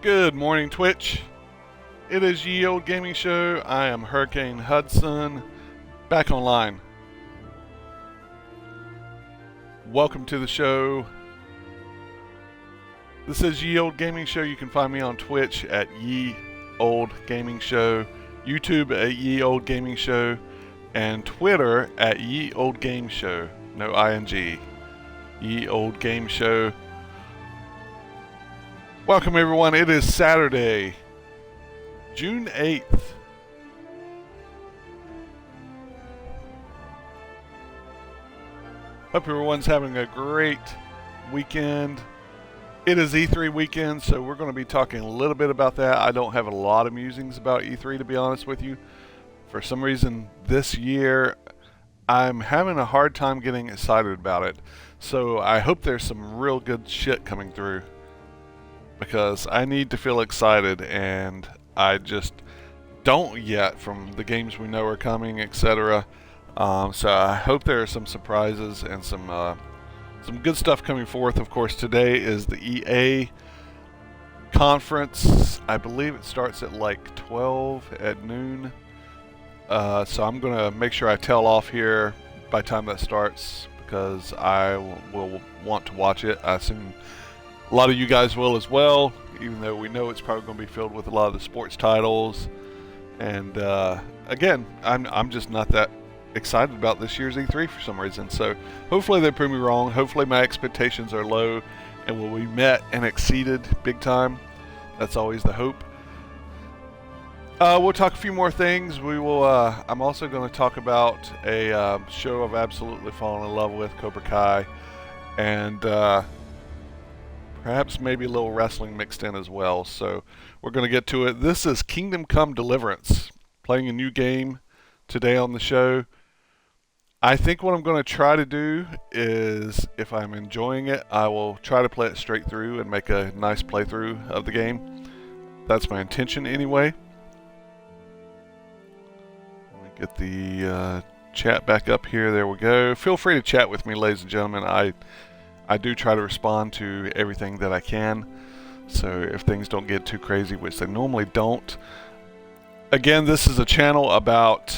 Good morning, Twitch. It is Ye Old Gaming Show. I am Hurricane Hudson, back online. Welcome to the show. This is Ye Old Gaming Show. You can find me on Twitch at Ye Old Gaming Show, YouTube at Ye Old Gaming Show, and Twitter at Ye Old Game Show. No ing. Ye Old Game Show. Welcome everyone. It is Saturday, June 8th. Hope everyone's having a great weekend. It is E3 weekend, so we're going to be talking a little bit about that. I don't have a lot of musings about E3, to be honest with you. For some reason this year, I'm having a hard time getting excited about it. So I hope there's some real good shit coming through, because I need to feel excited, and I just don't yet from the games we know are coming, etc. So I hope there are some surprises and some good stuff coming forth. Of course, today is the EA conference. I believe it starts at like 12 at noon. So I'm going to make sure I tail off here by the time that starts, because I will want to watch it. I assume a lot of you guys will as well, even though we know it's probably going to be filled with a lot of the sports titles. And again, I'm just not that excited about this year's E3 for some reason. So hopefully they prove me wrong. Hopefully my expectations are low and will be met and exceeded big time. That's always the hope. We'll talk a few more things. We will. I'm also going to talk about a show I've absolutely fallen in love with, Cobra Kai, and perhaps maybe a little wrestling mixed in as well. So we're going to get to it. This is Kingdom Come Deliverance, playing a new game today on the show. I think what I'm going to try to do is, if I'm enjoying it, I will try to play it straight through and make a nice playthrough of the game. That's my intention anyway. Let me get the chat back up here. There we go. Feel free to chat with me, ladies and gentlemen. I do try to respond to everything that I can, so if things don't get too crazy, which they normally don't. Again, this is a channel about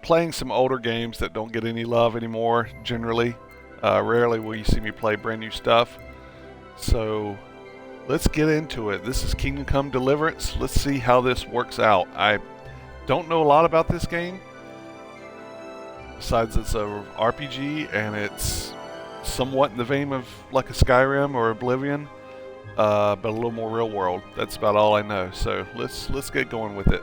playing some older games that don't get any love anymore, generally. Rarely will you see me play brand new stuff. So let's get into it. This is Kingdom Come Deliverance. Let's see how this works out. I don't know a lot about this game, besides it's a RPG and it's somewhat in the vein of like a Skyrim or Oblivion, but a little more real world. That's about all I know. So let's get going with it.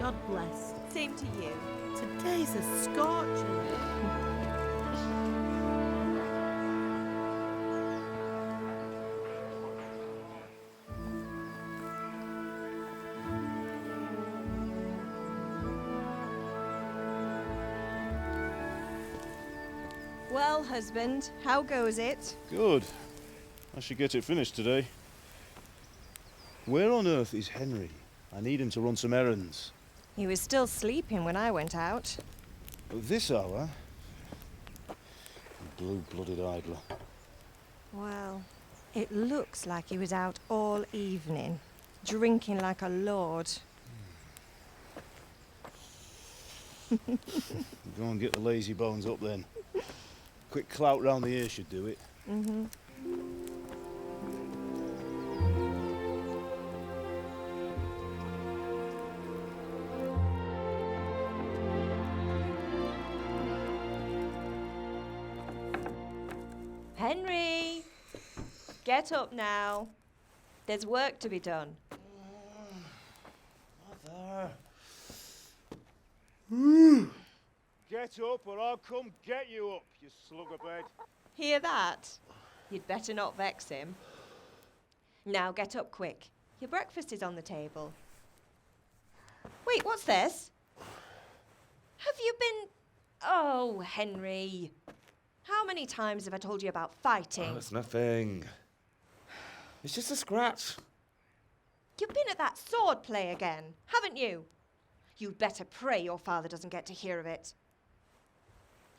God bless. Same to you. Today's a scorcher. Well, husband, how goes it? Good. I should get it finished today. Where on earth is Henry? I need him to run some errands. He was still sleeping when I went out. At this hour? Blue-blooded idler. Well, it looks like he was out all evening, drinking like a lord. Go and get the lazy bones up then. Quick clout round the ear should do it. Mm-hmm. Henry! Get up now. There's work to be done. Mother. Get up or I'll come get you up, you slugabed. Hear that? You'd better not vex him. Now get up quick. Your breakfast is on the table. Wait, what's this? Have you been... Oh, Henry. How many times have I told you about fighting? Oh, it's nothing. It's just a scratch. You've been at that sword play again, haven't you? You'd better pray your father doesn't get to hear of it.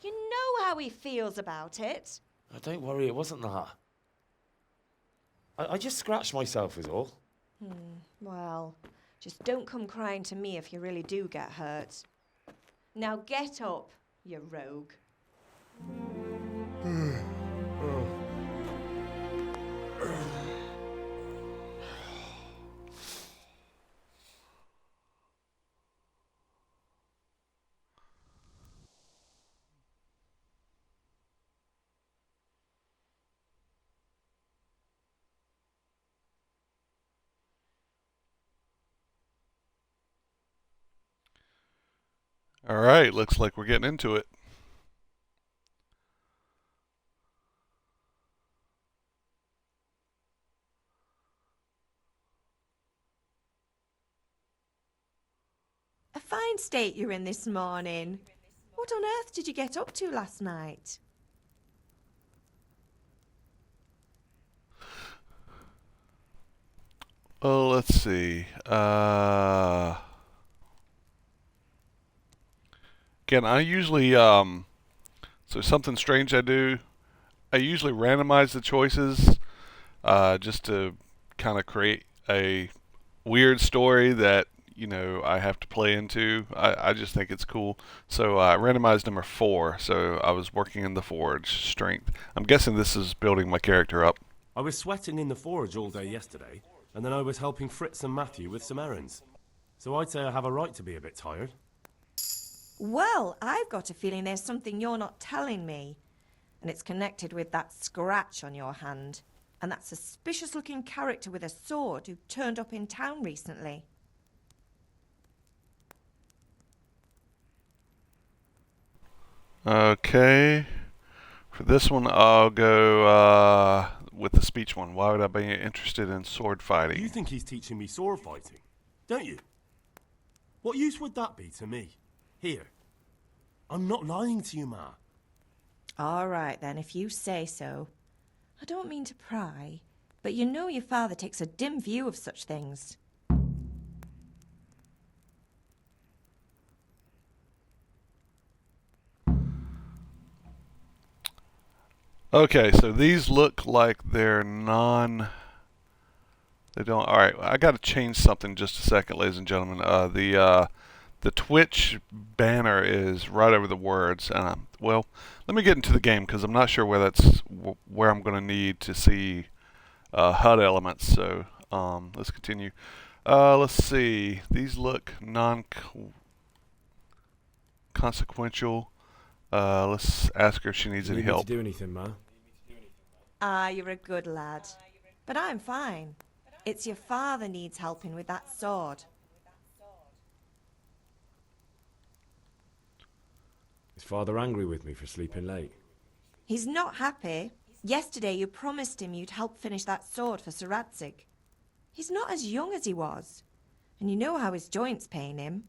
You know how he feels about it. Oh, don't worry, it wasn't that. I just scratched myself is all. Well, just don't come crying to me if you really do get hurt. Now get up, you rogue. All right, looks like we're getting into it. A fine state you're in this morning. What on earth did you get up to last night? Oh, let's see. Again, I usually, so something strange I do, I usually randomize the choices just to kind of create a weird story that, you know, I have to play into. I just think it's cool. So I randomized number 4, so I was working in the forge strength. I'm guessing this is building my character up. I was sweating in the forge all day yesterday, and then I was helping Fritz and Matthew with some errands. So I'd say I have a right to be a bit tired. Well, I've got a feeling there's something you're not telling me. And it's connected with that scratch on your hand. And that suspicious-looking character with a sword who turned up in town recently. Okay. For this one, I'll go with the speech one. Why would I be interested in sword fighting? You think he's teaching me sword fighting, don't you? What use would that be to me? Here. I'm not lying to you, Ma. All right, then, if you say so. I don't mean to pry, but you know your father takes a dim view of such things. Okay, so these look like they're they don't. All right, I got to change something just a second, ladies and gentlemen. The Twitch banner is right over the words, and well, let me get into the game because I'm not sure where I'm going to need to see HUD elements. So let's continue. Let's see. These look non-consequential. Let's ask her if she needs any help. Do anything, Ma? Ah, you're a good lad. But I'm fine. It's your father needs helping with that sword. Is Father angry with me for sleeping late? He's not happy. Yesterday you promised him you'd help finish that sword for Sir Radzig. He's not as young as he was, and you know how his joints pain him.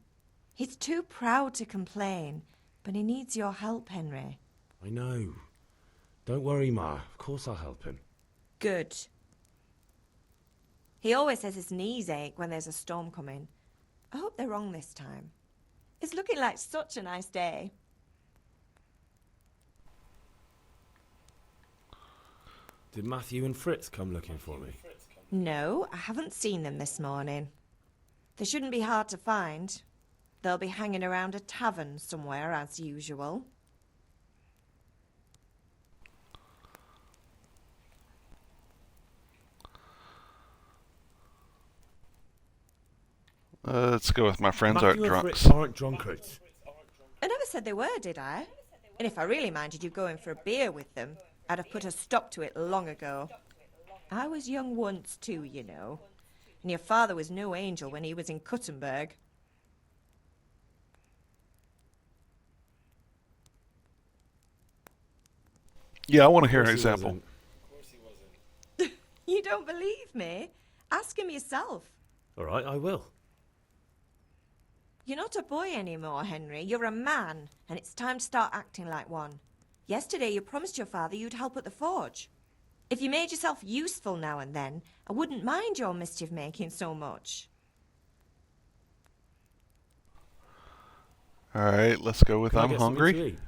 He's too proud to complain, but he needs your help, Henry. I know. Don't worry, Ma. Of course I'll help him. Good. He always says his knees ache when there's a storm coming. I hope they're wrong this time. It's looking like such a nice day. Did Matthew and Fritz come looking for me? No, I haven't seen them this morning. They shouldn't be hard to find. They'll be hanging around a tavern somewhere, as usual. Let's go with my friends aren't Matthew and drunks. Fritz aren't drunkards. I never said they were, did I? And if I really minded you going for a beer with them, I'd have put a stop to it long ago. I was young once too, you know. And your father was no angel when he was in Kuttenberg. Yeah, I want to hear an Of course he example. wasn't. You don't believe me? Ask him yourself. All right, I will. You're not a boy anymore, Henry. You're a man, and it's time to start acting like one. Yesterday you promised your father you'd help at the forge. If you made yourself useful now and then, I wouldn't mind your mischief-making so much. All right, let's go with Can I I'm get something to hungry. eat?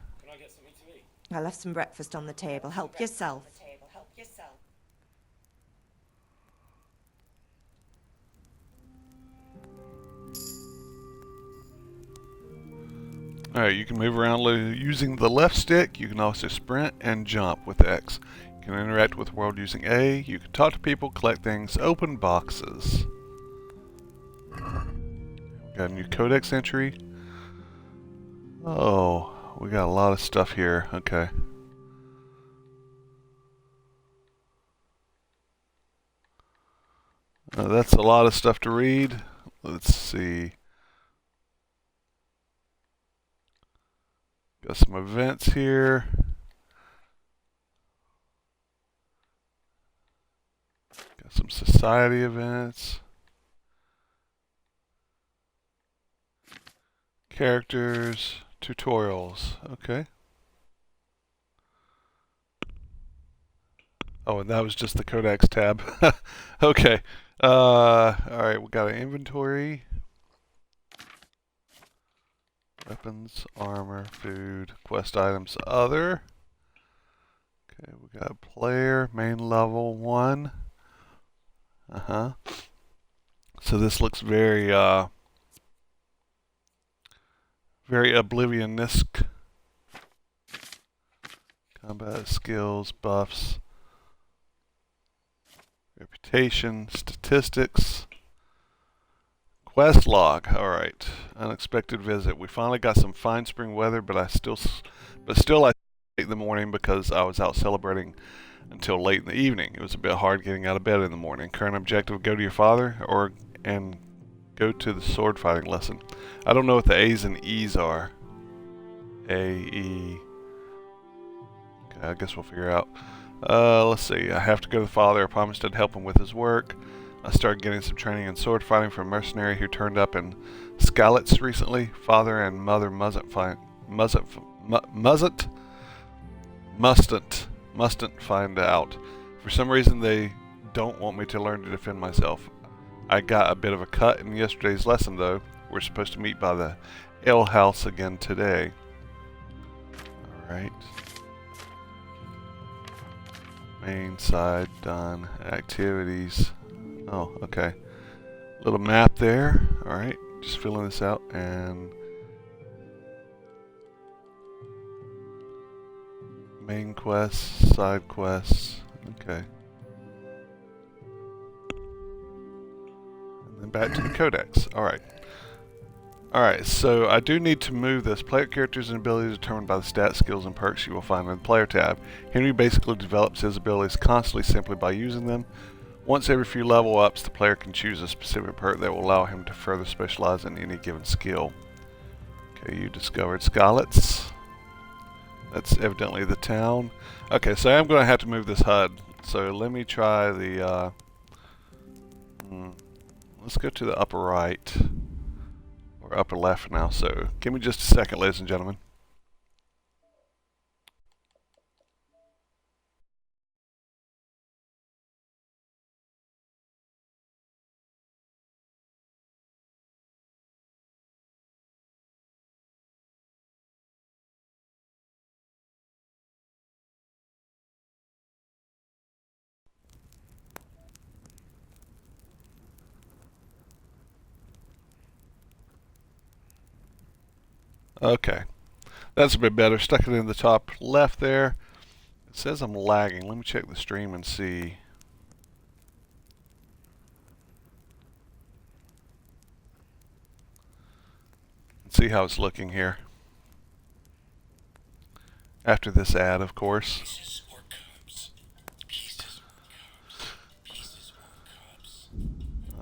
I left some breakfast on the table. Help yourself. All right, you can move around using the left stick. You can also sprint and jump with X. You can interact with the world using A. You can talk to people, collect things, open boxes. We got a new Codex entry. Oh, we got a lot of stuff here. Okay. That's a lot of stuff to read. Let's see. Got some events here. Got some society events. Characters, tutorials. Okay. Oh, and that was just the Codex tab. Okay. Alright, we got an inventory. Weapons, armor, food, quest items, other. Okay, we got player, main level 1. So this looks very, very Oblivion-esque. Combat skills, buffs, reputation, statistics. Quest log. All right. Unexpected visit. We finally got some fine spring weather, but still I late in the morning because I was out celebrating until late in the evening. It was a bit hard getting out of bed in the morning. Current objective: go to your father and go to the sword fighting lesson. I don't know what the A's and E's are. A, E. Okay, I guess we'll figure out. Let's see. I have to go to the father. I promised I'd help him with his work. I started getting some training in sword fighting from a mercenary who turned up in Scarlets recently. Father and mother mustn't find out. For some reason, they don't want me to learn to defend myself. I got a bit of a cut in yesterday's lesson, though. We're supposed to meet by the ale house again today. Alright. Main side done. Activities. Oh, okay. Little map there. Alright. Just filling this out and main quests, side quests. Okay. And then back to the Codex. Alright. Alright, so I do need to move this. Player characters and abilities determined by the stats, skills, and perks you will find in the player tab. Henry basically develops his abilities constantly simply by using them. Once every few level ups, the player can choose a specific perk that will allow him to further specialize in any given skill. Okay, you discovered Scarlets. That's evidently the town. Okay, so I'm going to have to move this HUD. So let me try the... let's go to the upper right. Or upper left now. So give me just a second, ladies and gentlemen. Okay. That's a bit better. Stuck it in the top left there. It says I'm lagging. Let me check the stream and see. See how it's looking here. After this ad, of course.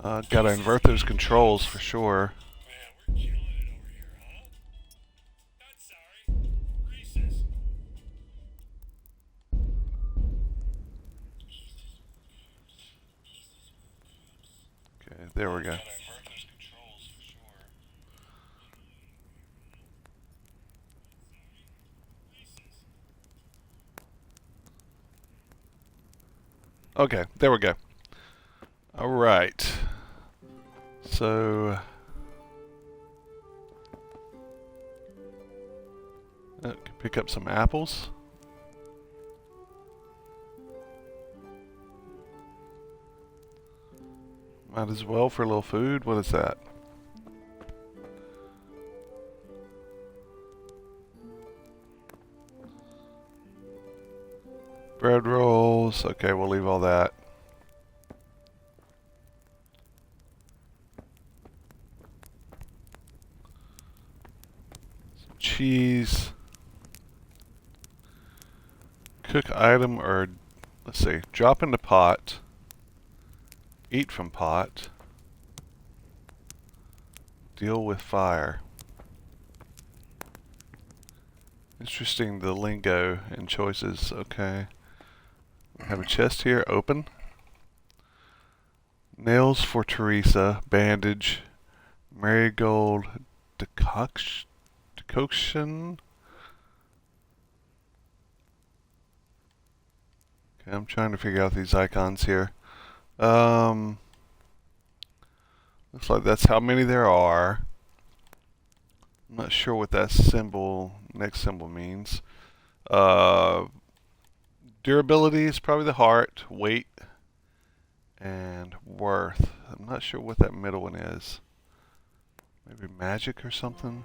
Gotta invert those controls for sure. Okay, there we go. Okay, there we go. Alright. So... can pick up some apples. Might as well for a little food. What is that? Bread rolls. Okay, we'll leave all that. Some cheese. Cook item or, let's see, drop into pot. Eat from pot. Deal with fire. Interesting, the lingo and choices. Okay. We have a chest here, open. Nails for Teresa, bandage, marigold decoction. Okay, I'm trying to figure out these icons here. Looks like that's how many there are. I'm not sure what that symbol, next symbol means. Durability is probably the heart, weight, and worth. I'm not sure what that middle one is. Maybe magic or something?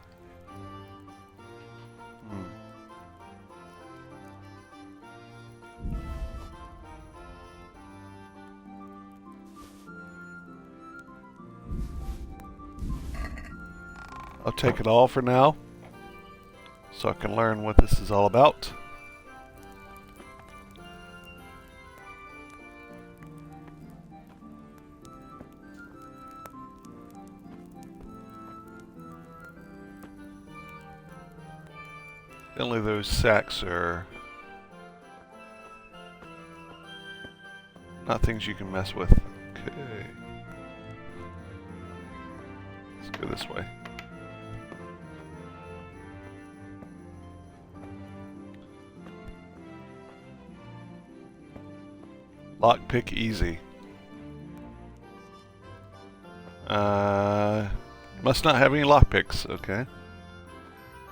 I'll take it all for now, so I can learn what this is all about. Only those sacks are not things you can mess with. Okay. Let's go this way. Lockpick easy. Must not have any lockpicks. Okay.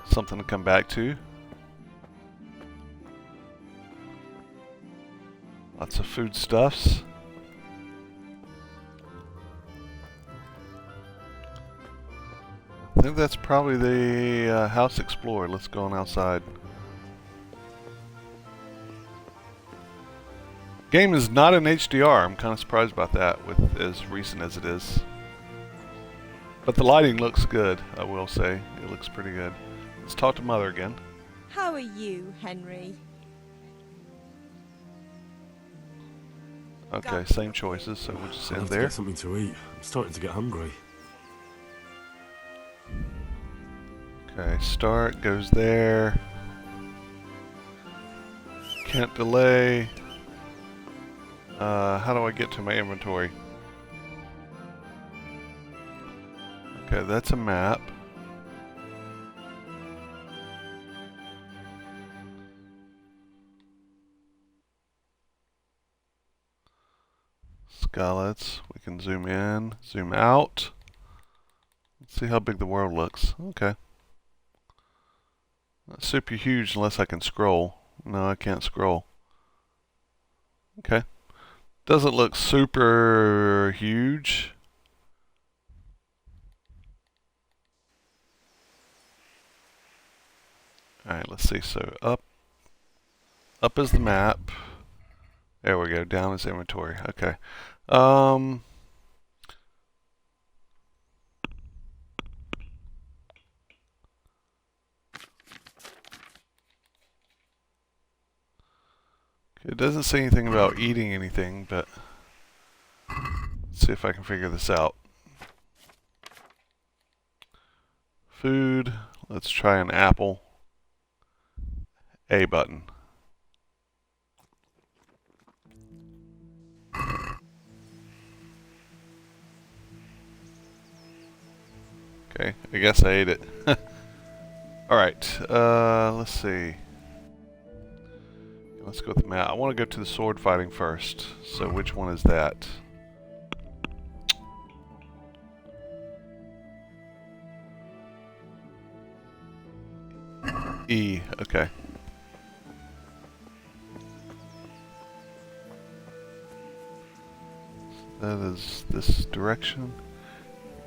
Something to come back to. Lots of foodstuffs. I think that's probably the house explored. Let's go on outside. Game is not in HDR. I'm kind of surprised about that, with as recent as it is. But the lighting looks good, I will say. It looks pretty good. Let's talk to Mother again. How are you, Henry? Okay, same choices, so we'll just I'll end have to there. get something to eat. I'm starting to get hungry. Okay, start goes there. Can't delay. How do I get to my inventory? Okay, that's a map. Scarlets. We can zoom in, zoom out. Let's see how big the world looks. Okay. Not super huge unless I can scroll. No, I can't scroll. Okay. Doesn't look super huge. Alright, let's see. So up is the map. There we go. Down is inventory. Okay. It doesn't say anything about eating anything, but let's see if I can figure this out. Food. Let's try an apple. A button. Okay, I guess I ate it. Alright, let's see. Let's go with the map. I want to go to the sword fighting first. So which one is that? E, okay. That is this direction.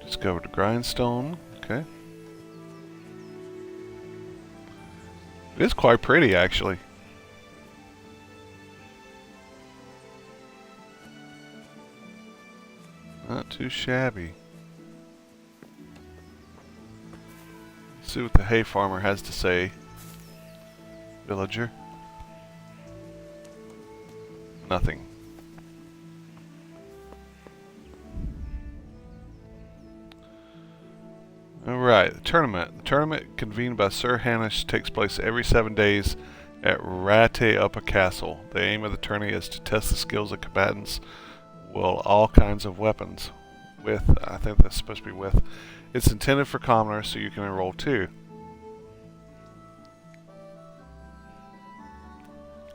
Just go to grindstone, okay. It is quite pretty, actually. Not too shabby. Let's see what the hay farmer has to say. Villager. Nothing. Alright, the tournament. The tournament convened by Sir Hanish takes place every 7 days at Rate Upper Castle. The aim of the tourney is to test the skills of combatants with all kinds of weapons. I think that's supposed to be with. It's intended for commoners, so you can enroll too.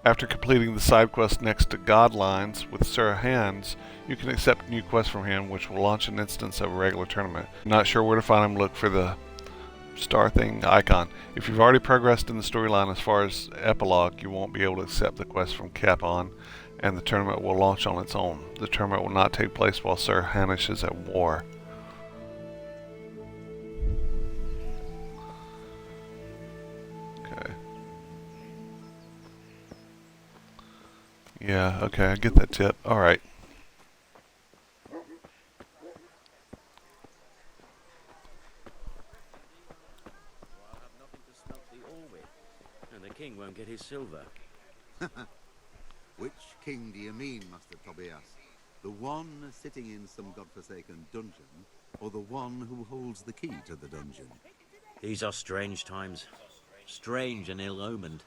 After completing the side quest next to Godlines with Sir Hans, you can accept new quests from him, which will launch an instance of a regular tournament. Not sure where to find him, look for the star thing icon. If you've already progressed in the storyline as far as epilogue, you won't be able to accept the quest from Capon, and the tournament will launch on its own. The tournament will not take place while Sir Hanish is at war. Okay. Yeah, okay, I get that tip. Alright. And the king won't get his silver. Which king do you mean, Master Tobias? The one sitting in some godforsaken dungeon, or the one who holds the key to the dungeon? These are strange times. Strange and ill-omened.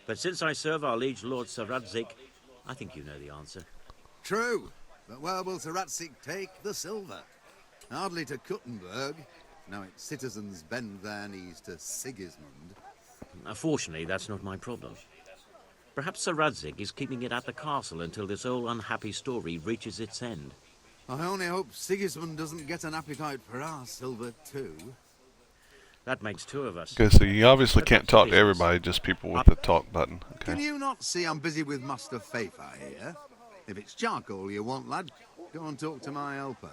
But since I serve our liege lord Sir Radzik, I think you know the answer. True, but where will Sir Ratzik take the silver? Hardly to Kuttenberg. Now its citizens bend their knees to Sigismund. Fortunately, that's not my problem. Perhaps Sir Radzik is keeping it at the castle until this old unhappy story reaches its end. I only hope Sigismund doesn't get an appetite for our silver too. That makes two of us. Okay, so you obviously can't talk to everybody, just people with the talk button. Okay. Can you not see I'm busy with Master Fafa here? If it's charcoal you want, lad, go and talk to my helper.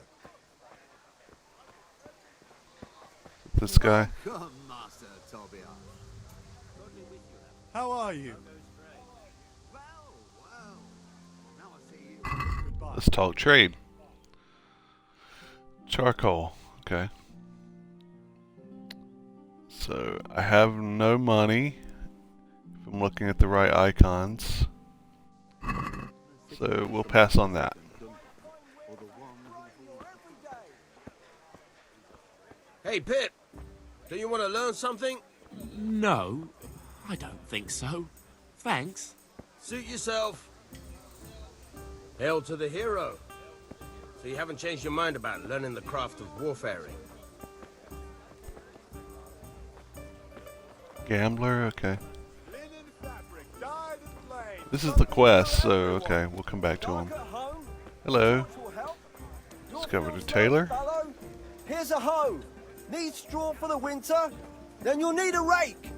This guy. Come, Master Tobias. How are you? Well. Now I see you. Goodbye. Let's talk trade. Charcoal. Okay. So I have no money. If I'm looking at the right icons. So we'll pass on that. Hey, Pip. Do you want to learn something? No, I don't think so. Thanks. Suit yourself. Hail to the hero. So you haven't changed your mind about learning the craft of warfaring? Gambler, okay. This is the quest, so okay, we'll come back to him. Hello. Discovered a tailor. Here's a hoe. Need straw for the winter? Then you'll need a rake.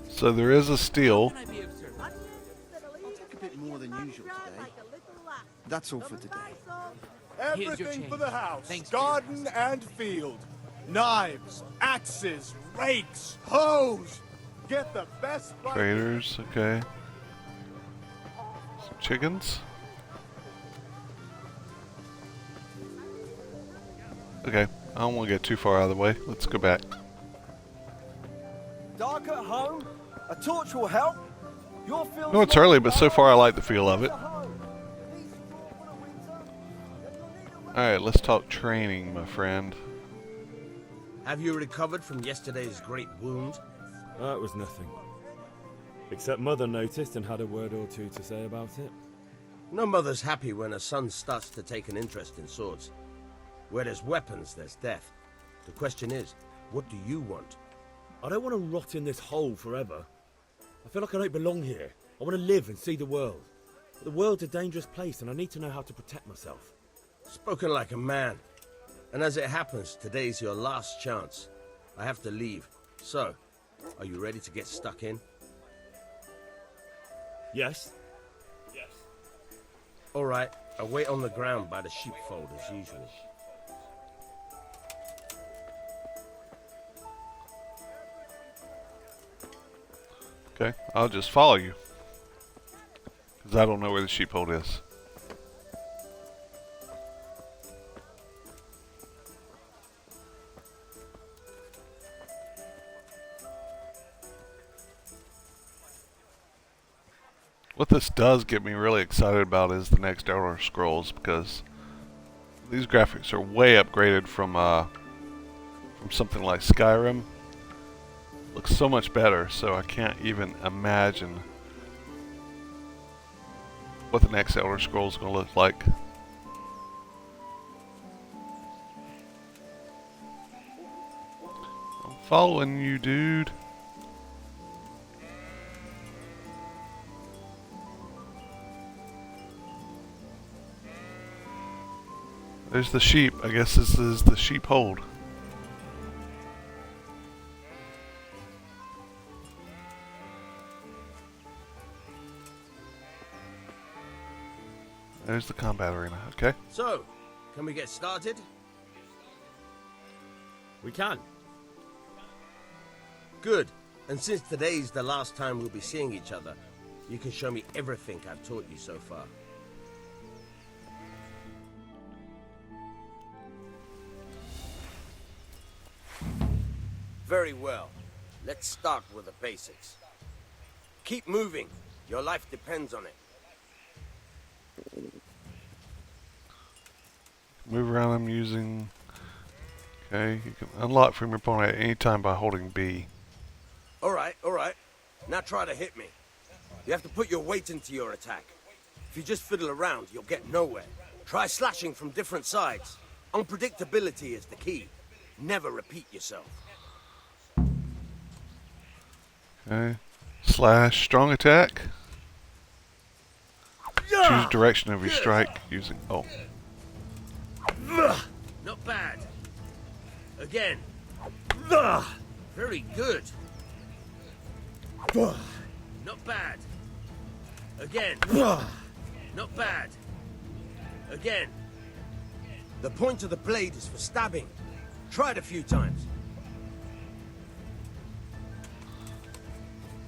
So there is a steal. I'll take a bit more than usual today. That's all for today. Everything for the house. Garden and field. Knives, axes, rakes, hoes. Get the best. Traders, okay. Some chickens. Okay, I don't want to get too far out of the way. Let's go back. Dark at home? A torch will help. Your field. No, it's early, but so far I like the feel of it. Alright, let's talk training, my friend. Have you recovered from yesterday's great wound? That was nothing. Except Mother noticed and had a word or two to say about it. No mother's happy when her son starts to take an interest in swords. Where there's weapons, there's death. The question is, what do you want? I don't want to rot in this hole forever. I feel like I don't belong here. I want to live and see the world. But the world's a dangerous place and I need to know how to protect myself. Spoken like a man. And as it happens, today's your last chance. I have to leave. So, are you ready to get stuck in? Yes. All right, I'll wait on the ground by the sheepfold as usual. Okay, I'll just follow you. Because I don't know where the sheepfold is. What this does get me really excited about is the next Elder Scrolls, because these graphics are way upgraded from something like Skyrim. Looks so much better, so I can't even imagine what the next Elder Scrolls is going to look like. I'm following you, dude. There's the sheep. I guess this is the sheepfold. There's the combat arena, okay? So, can we get started? We can. Good. And since today's the last time we'll be seeing each other, you can show me everything I've taught you so far. Very well. Let's start with the basics. Keep moving. Your life depends on it. Move around them using... Okay, you can unlock from your opponent at any time by holding B. Alright. Now try to hit me. You have to put your weight into your attack. If you just fiddle around, you'll get nowhere. Try slashing from different sides. Unpredictability is the key. Never repeat yourself. Okay. Slash strong attack. Choose direction of your strike using... Oh. Not bad. Again. Very good. Not bad. Again. Not bad. Again. The point of the blade is for stabbing. Try it a few times.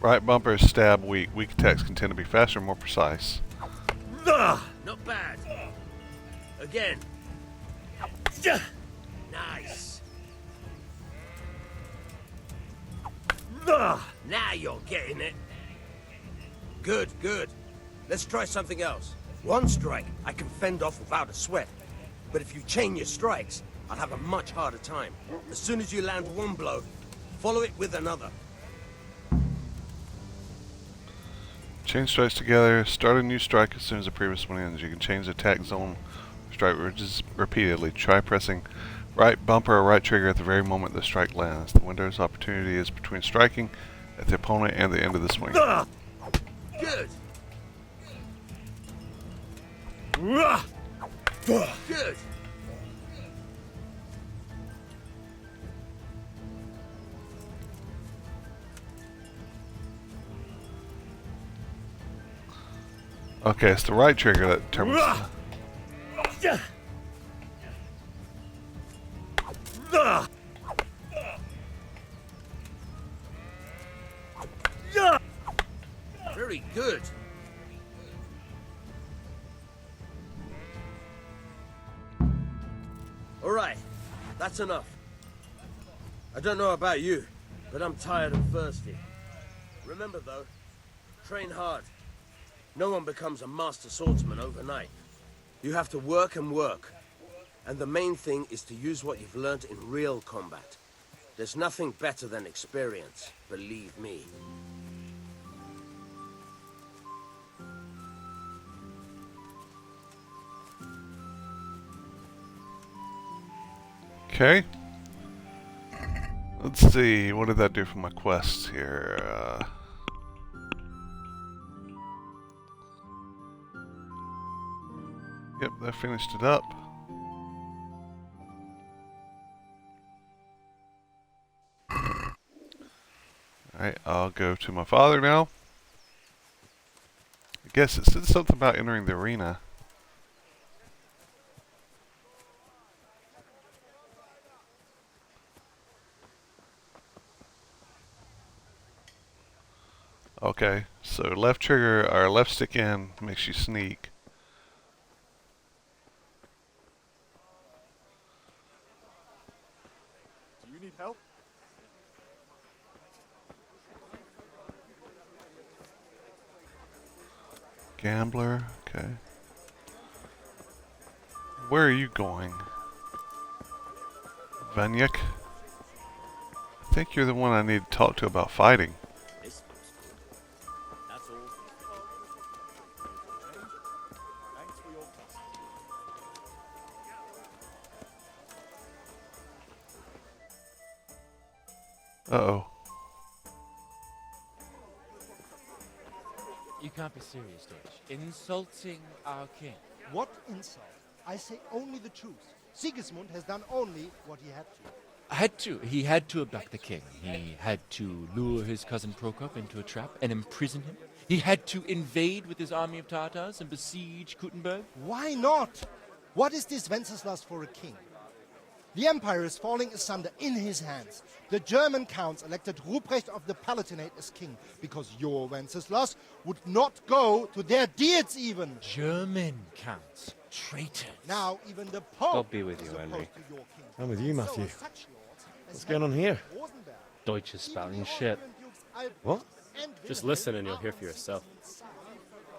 Right bumper is stab weak. Weak attacks can tend to be faster and more precise. Not bad. Again. Nice. Now you're getting it. Good. Let's try something else. One strike I can fend off without a sweat. But if you chain your strikes, I'll have a much harder time. As soon as you land one blow, Follow it with another. Chain strikes together. Start a new strike as soon as the previous one ends. You can change the attack zone. Strike repeatedly. Try pressing right bumper or right trigger at the very moment the strike lands. The window's opportunity is between striking at the opponent and the end of the swing. Good. Good. Okay, it's the right trigger that determines. Very good. All right, that's enough. I don't know about you, but I'm tired and thirsty. Remember though, train hard. No one becomes a master swordsman overnight. You have to work and work. And the main thing is to use what you've learned in real combat. There's nothing better than experience, believe me. Okay. Let's see, what did that do for my quests here? Yep, that finished it up. Alright, I'll go to my father now. I guess it said something about entering the arena. Okay, so left trigger, or left stick in, makes you sneak. Do you need help? Gambler, okay. Where are you going? Vanyuk? I think you're the one I need to talk to about fighting. Uh-oh. You can't be serious, Deutsch. Insulting our king. What insult? I say only the truth. Sigismund has done only what he had to. He had to abduct the king. He had to lure his cousin Prokop into a trap and imprison him. He had to invade with his army of Tartars and besiege Kuttenberg. Why not? What is this Wenceslas for a king? The empire is falling asunder in his hands. The German counts elected Ruprecht of the Palatinate as king because your Wenceslas would not go to their deeds even. German counts. Traitors. Now even the Pope God be with you, Henry. I'm with you, Matthew. What's going on here? Deutsch is spouting shit. What? Just listen and you'll hear for yourself.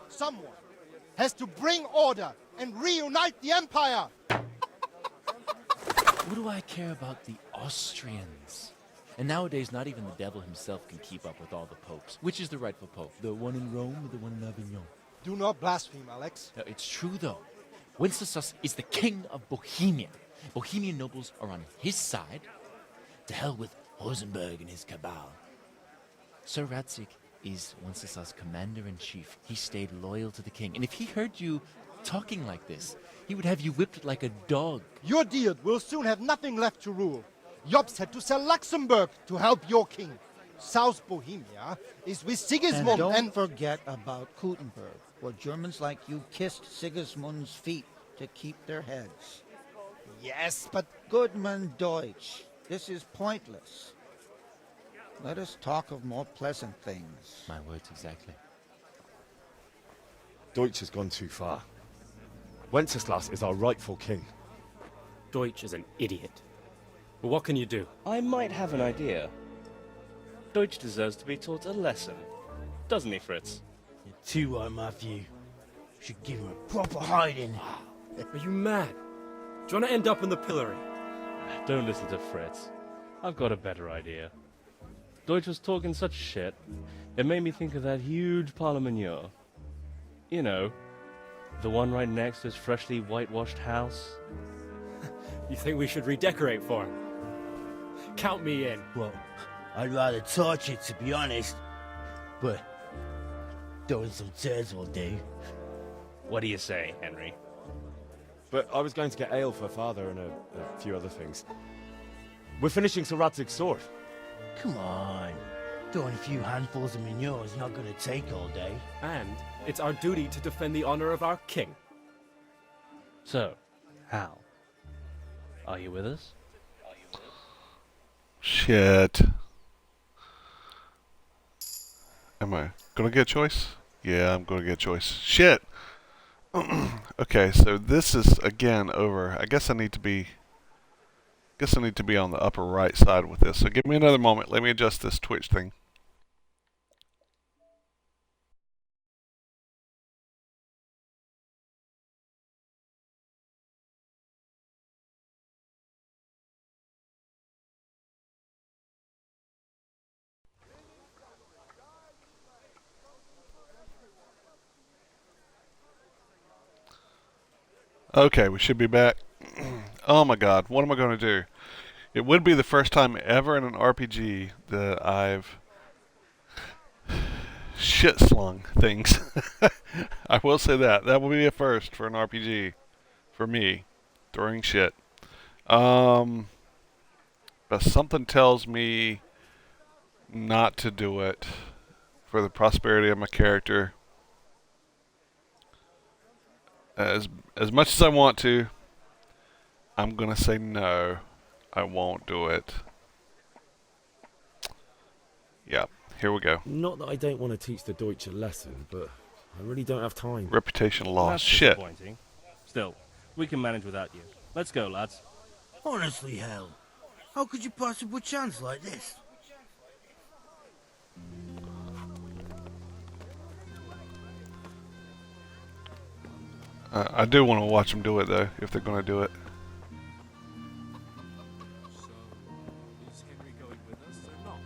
Someone has to bring order and reunite the empire. What do I care about the Austrians? And nowadays, not even the devil himself can keep up with all the popes. Which is the rightful pope? The one in Rome or the one in Avignon? Do not blaspheme, Alex. No, it's true, though. Wenceslas is the king of Bohemia. Bohemian nobles are on his side. To hell with Rosenberg and his cabal. Sir Radzik is Wenceslas' commander-in-chief. He stayed loyal to the king. And if he heard you talking like this, he would have you whipped like a dog. Your Diet will soon have nothing left to rule. Jobst had to sell Luxembourg to help your king. South Bohemia is with Sigismund and don't forget about Kuttenberg, where Germans like you kissed Sigismund's feet to keep their heads. Yes, but... Goodman Deutsch, this is pointless. Let us talk of more pleasant things. My words exactly. Deutsch has gone too far. Wenceslas is our rightful king. Deutsch is an idiot. But what can you do? I might have an idea. Deutsch deserves to be taught a lesson. Doesn't he, Fritz? You're too right, Matthew. Should give him a proper hiding. Are you mad? Do you want to end up in the pillory? Don't listen to Fritz. I've got a better idea. Deutsch was talking such shit. It made me think of that huge parliament. You know, the one right next to his freshly whitewashed house. You think we should redecorate for him? Count me in. Well, I'd rather torch it, to be honest. But throwing some turds will do. What do you say, Henry? But I was going to get ale for Father and a few other things. We're finishing Sir Radzig's sword. Come on. Throwing a few handfuls of manure is not going to take all day. And it's our duty to defend the honor of our king. So, Hal, are you with us? Shit. Am I gonna get choice? Yeah, I'm gonna get choice. Shit. Okay, so this is again over. I guess I need to be on the upper right side with this. So give me another moment. Let me adjust this Twitch thing. Okay, we should be back. Oh my god, what am I going to do? It would be the first time ever in an RPG that I've shit-slung things. I will say that. That will be a first for an RPG. For me. Throwing shit. But something tells me not to do it for the prosperity of my character. As much as I want to, I'm gonna say no. I won't do it. Yeah, here we go. Not that I don't want to teach the Deutsch a lesson, but I really don't have time. Reputation loss. That's Shit. disappointing. Still, we can manage without you. Let's go, lads. Honestly, Hal, how could you possibly chance like this? I do want to watch them do it though, if they're gonna do it. Is Henry going with us or not?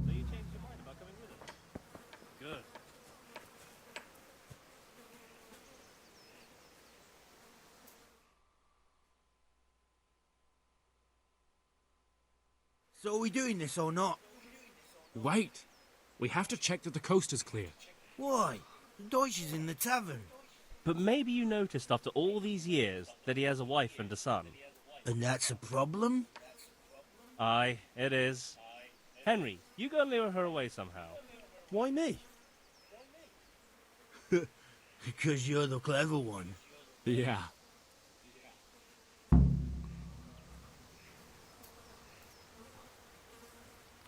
So you changed your mind about coming with us? Good. So are we doing this or not? Wait. We have to check that the coast is clear. Why? The Deutsch is in the tavern. But maybe you noticed after all these years that he has a wife and a son. And that's a problem? Aye, it is. Henry, you go and lure her away somehow. Why me? Because you're the clever one. Yeah.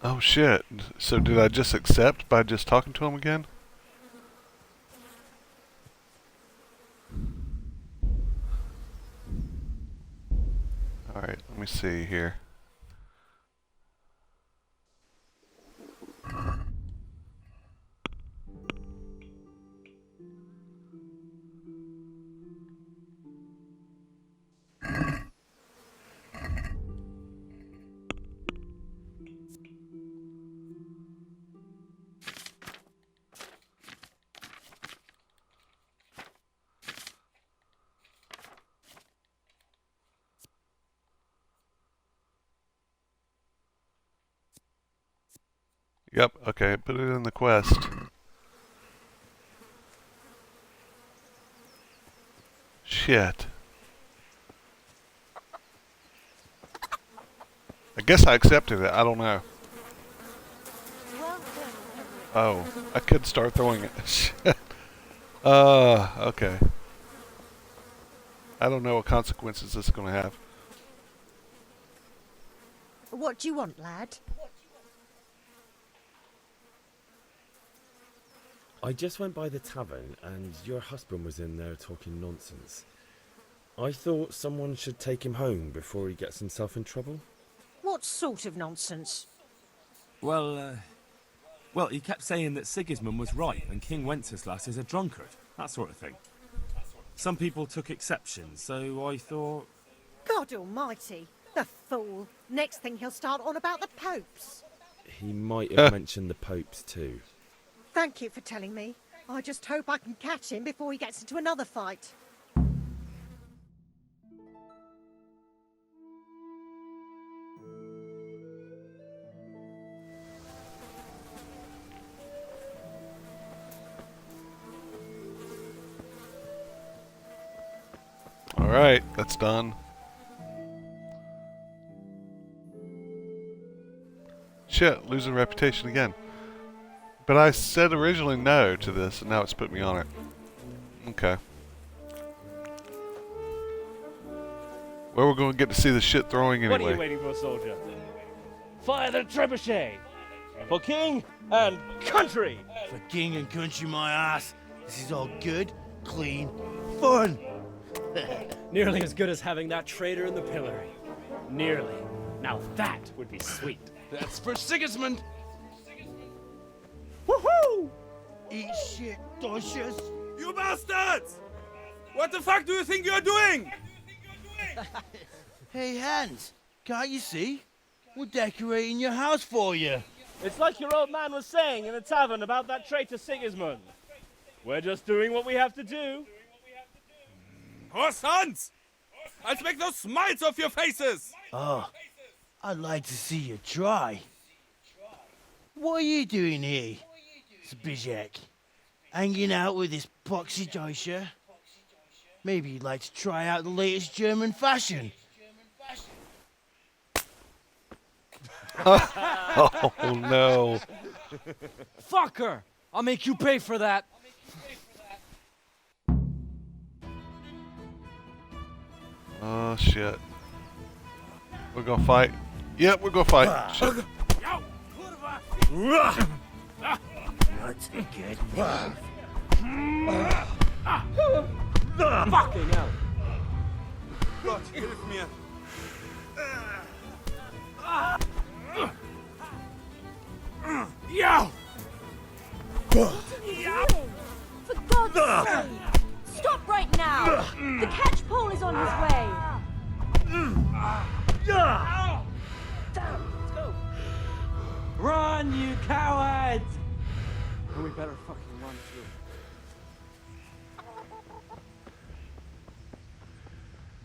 Oh shit. So did I just accept by just talking to him again? Alright, let me see here. Yep, okay, put it in the quest. Shit. I guess I accepted it, I don't know. Oh, I could start throwing it. Shit. Okay. I don't know what consequences this is going to have. What do you want, lad? I just went by the tavern and your husband was in there talking nonsense. I thought someone should take him home before he gets himself in trouble. What sort of nonsense? Well, he kept saying that Sigismund was right and King Wenceslas is a drunkard, that sort of thing. Some people took exception, so I thought... God almighty, the fool. Next thing he'll start on about the popes. He might have mentioned the popes too. Thank you for telling me. I just hope I can catch him before he gets into another fight. Alright, that's done. Shit, losing reputation again. But I said originally no to this, and now it's put me on it. Okay. Well, we're going to get to see the shit throwing anyway. What are you waiting for, soldier? Fire the trebuchet! For king and country! For king and country, my ass. This is all good, clean, fun. Nearly as good as having that traitor in the pillory. Nearly. Now that would be sweet. That's for Sigismund. Woohoo! Eat shit, Docious. You bastards! What the fuck do you think you're doing? Hey, Hans, can't you see? We're decorating your house for you. It's like your old man was saying in the tavern about that traitor Sigismund. We're just doing what we have to do. Oh, sons! I'll make those smiles off your faces! Oh, I'd like to see you try. What are you doing here, Zbyszek? Hanging out with this poxy Deutscher? Maybe you'd like to try out the latest German fashion. Oh no. Fucker! I'll make you pay for that. Oh shit. We're gonna fight. Yep, we're gonna fight. Shit. What's a good Fucking hell. Gott, hilf mir! Yo! For God's sake! Stop right now! The catch pole is on his way! Damn, let's go. Run, you cowards! And we better fucking run too.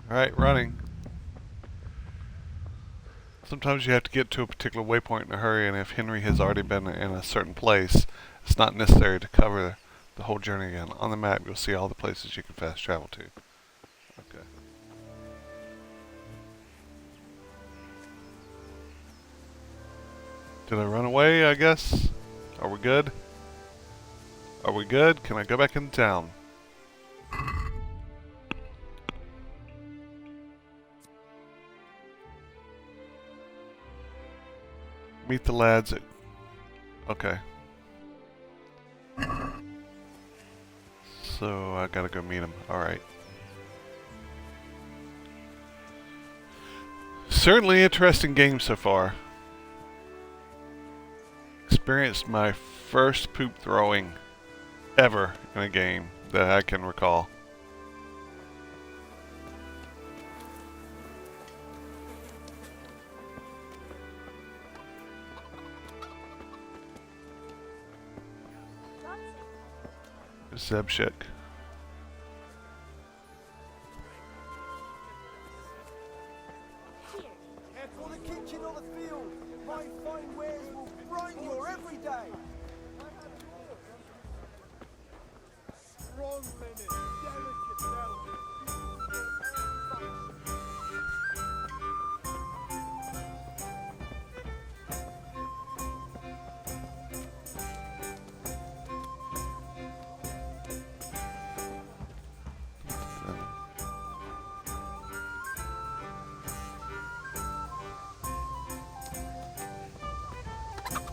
Alright, running. Sometimes you have to get to a particular waypoint in a hurry, and if Henry has already been in a certain place, it's not necessary to cover the whole journey again. On the map, you'll see all the places you can fast travel to. Okay. Did I run away, I guess? Are we good? Are we good? Can I go back in town? Meet the lads at... Okay. So I gotta go meet them. Alright. Certainly interesting game so far. Experienced my first poop throwing ever in a game that I can recall. Zebshik. For the kitchen or the field, my fine wares will brighten your every day. Strong linen, delicate velvet,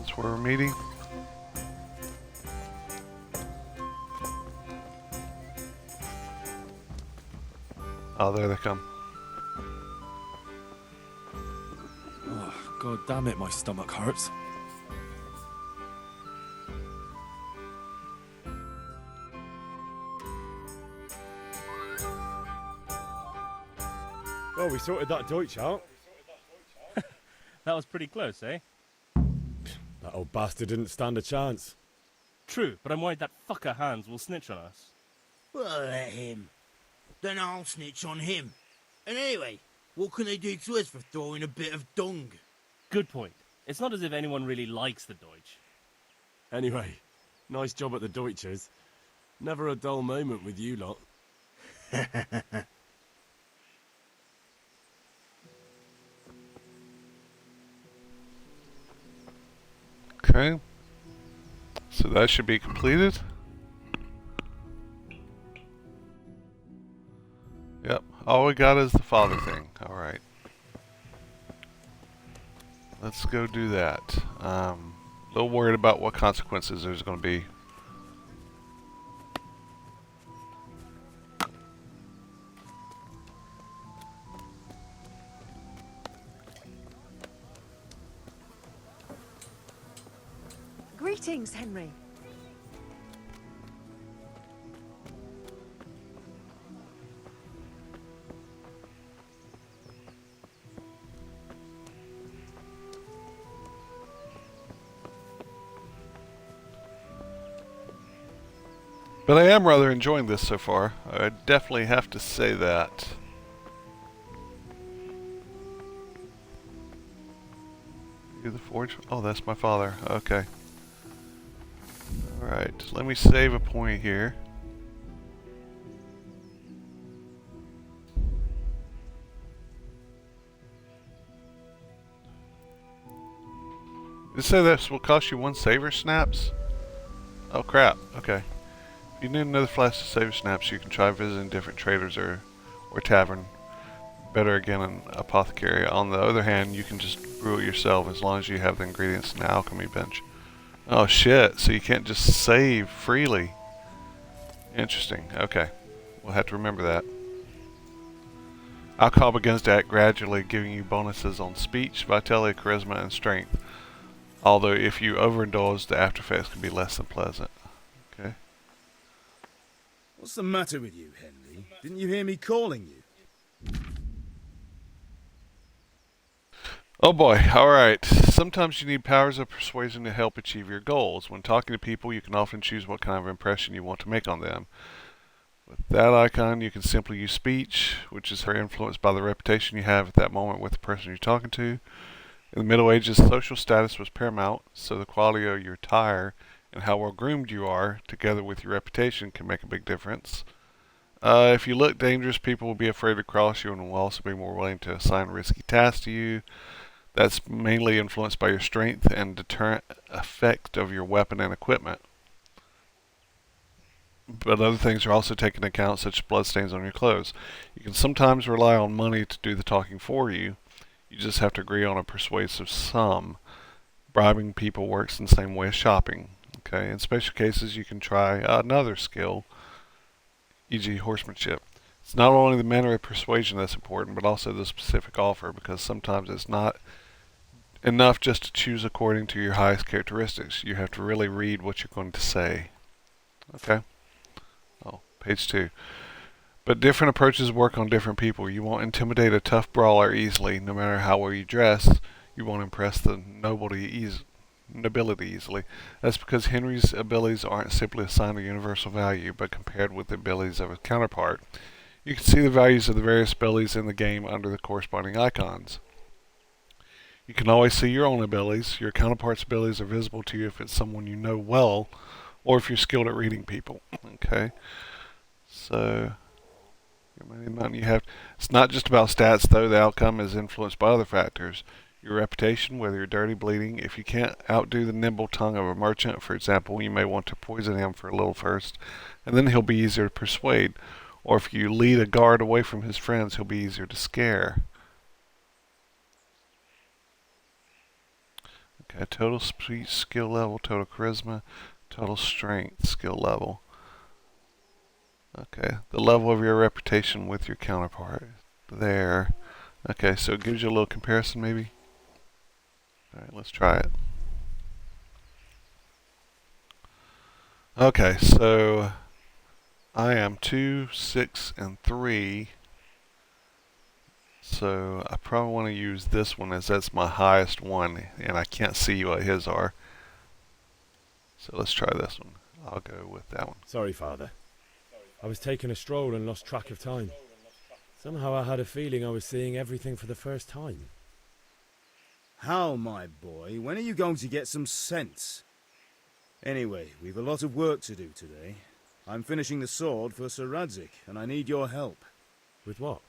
That's where we're meeting. Oh, there they come. Oh, God damn it, my stomach hurts. Well, we sorted that Deutsch out. That was pretty close, eh? That old bastard didn't stand a chance. True, but I'm worried that fucker Hans will snitch on us. Well, let him. Then I'll snitch on him. And anyway, what can they do to us for throwing a bit of dung? Good point. It's not as if anyone really likes the Deutsch. Anyway, nice job at the Deutschers. Never a dull moment with you lot. Okay. So that should be completed. Yep. All we got is the father thing. Alright. Let's go do that. A little worried about what consequences there's going to be. Greetings, Henry. But I am rather enjoying this so far. I definitely have to say that. You're the forge? Oh, that's my father. Okay. Alright, let me save a point here. Did it say this will cost you 1 saver snaps? Oh crap, okay. If you need another flask of saver snaps, you can try visiting different traders or tavern. Better again an apothecary. On the other hand, you can just brew it yourself as long as you have the ingredients in the alchemy bench. Oh shit, so you can't just save freely. Interesting, okay. We'll have to remember that. Alcohol begins to act gradually, giving you bonuses on speech, vitality, charisma, and strength. Although if you overindulge, the after effects can be less than pleasant. Okay. What's the matter with you, Henry? Didn't you hear me calling you? Oh boy, alright. Sometimes you need powers of persuasion to help achieve your goals. When talking to people, you can often choose what kind of impression you want to make on them. With that icon, you can simply use speech, which is influenced by the reputation you have at that moment with the person you're talking to. In the Middle Ages, social status was paramount, so the quality of your attire and how well groomed you are, together with your reputation, can make a big difference. If you look dangerous, people will be afraid to cross you and will also be more willing to assign risky tasks to you. That's mainly influenced by your strength and deterrent effect of your weapon and equipment. But other things are also taken into account, such as bloodstains on your clothes. You can sometimes rely on money to do the talking for you. You just have to agree on a persuasive sum. Bribing people works in the same way as shopping. Okay, in special cases, you can try another skill, e.g. horsemanship. It's not only the manner of persuasion that's important, but also the specific offer, because sometimes it's not enough just to choose according to your highest characteristics. You have to really read what you're going to say. Okay? Oh, page 2. But different approaches work on different people. You won't intimidate a tough brawler easily, no matter how well you dress. You won't impress the nobility easily. That's because Henry's abilities aren't simply assigned a universal value, but compared with the abilities of his counterpart. You can see the values of the various abilities in the game under the corresponding icons. You can always see your own abilities. Your counterpart's abilities are visible to you if it's someone you know well, or if you're skilled at reading people. Okay, so it's not just about stats, though. The outcome is influenced by other factors. Your reputation, whether you're dirty, bleeding. If you can't outdo the nimble tongue of a merchant, for example, you may want to poison him for a little first, and then he'll be easier to persuade. Or if you lead a guard away from his friends, he'll be easier to scare. Okay, total speech skill level, total charisma, total strength skill level. Okay, the level of your reputation with your counterpart. There. Okay, so it gives you a little comparison maybe. Alright, let's try it. Okay, so I am 2, 6, and 3. So I probably want to use this one as that's my highest one, and I can't see what his are. So let's try this one. I'll go with that one. Sorry, Father. I was taking a stroll and lost track of time. Somehow I had a feeling I was seeing everything for the first time. How, my boy? When are you going to get some sense? Anyway, we've a lot of work to do today. I'm finishing the sword for Sir Radzig, and I need your help. With what?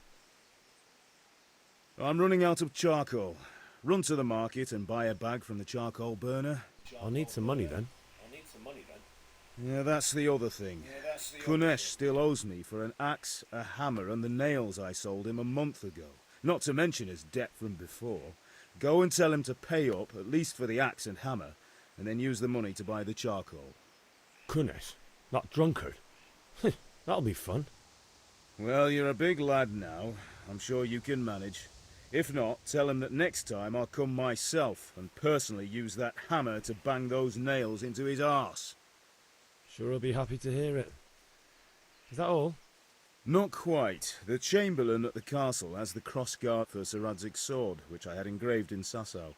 I'm running out of charcoal. Run to the market and buy a bag from the charcoal burner. I'll need some money then. Yeah, that's the other thing. Kunesh still owes me for an axe, a hammer, and the nails I sold him a month ago. Not to mention his debt from before. Go and tell him to pay up, at least for the axe and hammer, and then use the money to buy the charcoal. Kunesh? That drunkard? That'll be fun. Well, you're a big lad now. I'm sure you can manage. If not, tell him that next time I'll come myself and personally use that hammer to bang those nails into his arse. Sure, I'll be happy to hear it. Is that all? Not quite. The Chamberlain at the castle has the crossguard for Sir Radzig's sword, which I had engraved in Sasau.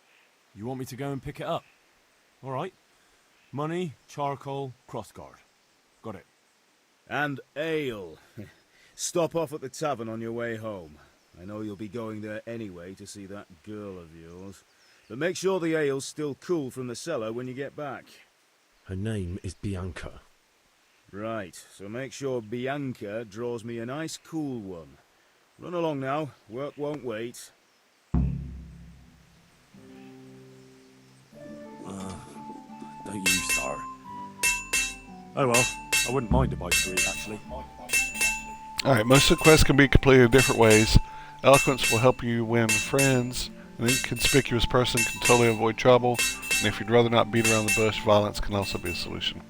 You want me to go and pick it up? All right. Money, charcoal, crossguard. Got it. And ale. Stop off at the tavern on your way home. I know you'll be going there anyway to see that girl of yours. But make sure the ale's still cool from the cellar when you get back. Her name is Bianca. Right, so make sure Bianca draws me a nice cool one. Run along now, work won't wait. Don't you start. Oh well, I wouldn't mind a bite to eat, actually. Alright, most of the quests can be completed different ways. Eloquence will help you win friends. An inconspicuous person can totally avoid trouble. And if you'd rather not beat around the bush, violence can also be a solution.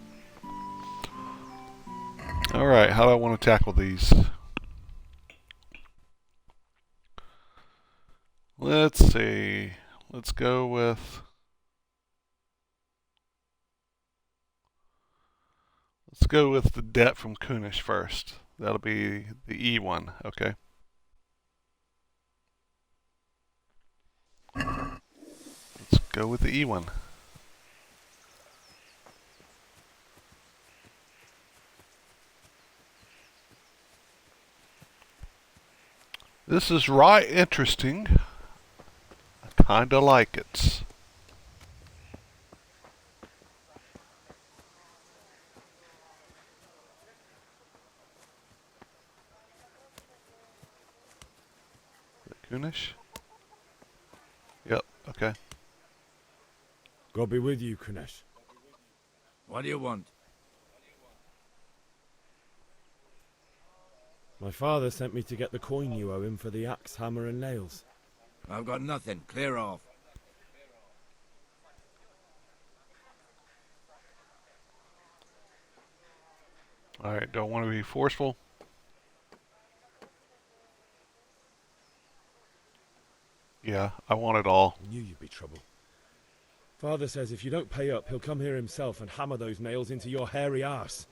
Alright, how do I want to tackle these? Let's see. Let's go with... Let's go with the debt from Kunesh first. That'll be the E one, okay? Let's go with the E one. This is right interesting. I kinda like it. Kunesh? Yep, okay. God be with you, Kunesh. What do you want? My father sent me to get the coin you owe him for the axe, hammer and nails. I've got nothing. Clear off. Alright, don't want to be forceful. Yeah, I want it all. I knew you'd be trouble. Father says if you don't pay up, he'll come here himself and hammer those nails into your hairy arse.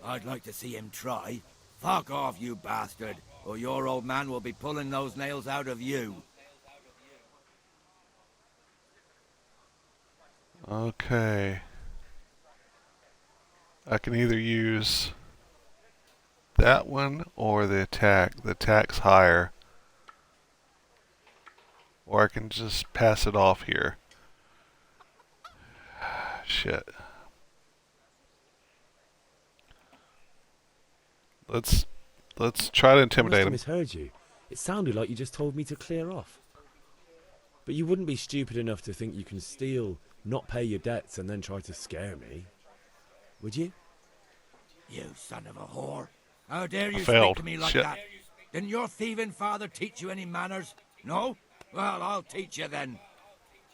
I'd like to see him try. Fuck off, you bastard, or your old man will be pulling those nails out of you. Okay. I can either use that one or the attack. The attack's higher. Or I can just pass it off here. Shit. Let's try to intimidate him. I must have misheard you. It sounded like you just told me to clear off. But you wouldn't be stupid enough to think you can steal, not pay your debts, and then try to scare me, would you? You son of a whore. How dare you failed. speak to me like Shit. that? Didn't your thieving father teach you any manners? No? Well, I'll teach you then.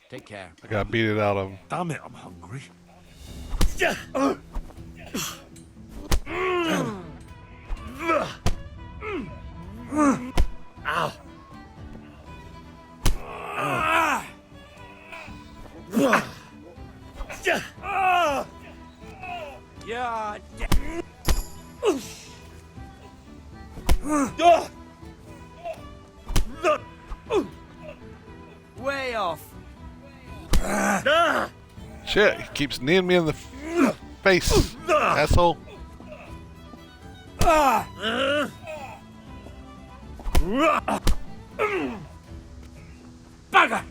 Take care. I gotta beat it out of him. Damn it, I'm hungry. Yeah. Way off. Shit, he keeps kneeing me in the face, asshole. Bugger!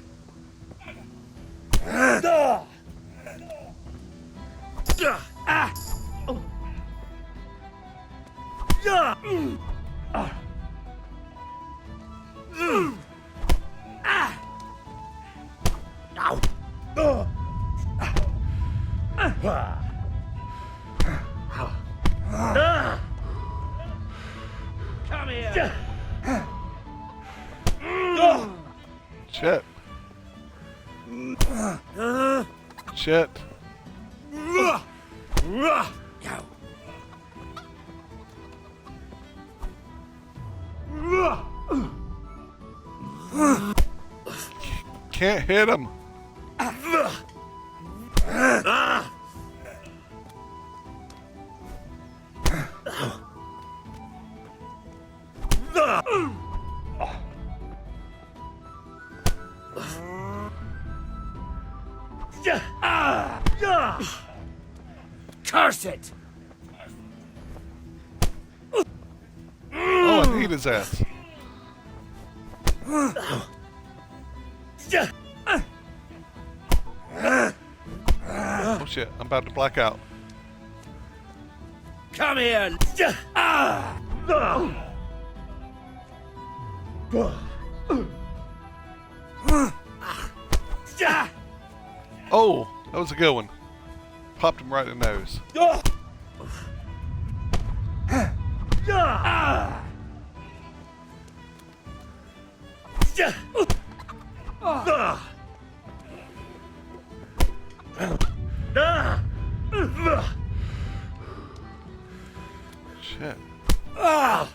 Come here! Shit. Shit. Can't hit him. Curse it! Oh, I need his ass. Oh shit, I'm about to black out. Come here! Oh, that was a good one. Popped him right in the nose. Shit. Ow.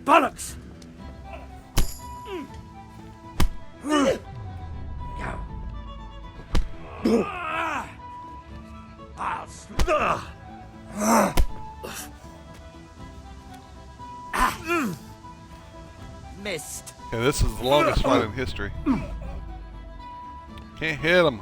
Bollocks! Missed. Yeah, this is the longest fight in history. Can't hit him.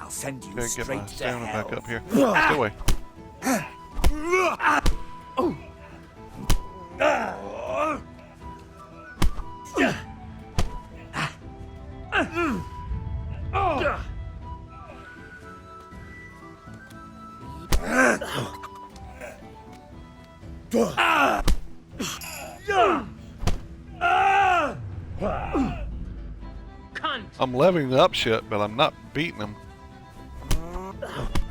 I'll send you Gotta get straight my to stamina hell. back up here. Stay away. I'm leveling up shit, but I'm not beating him.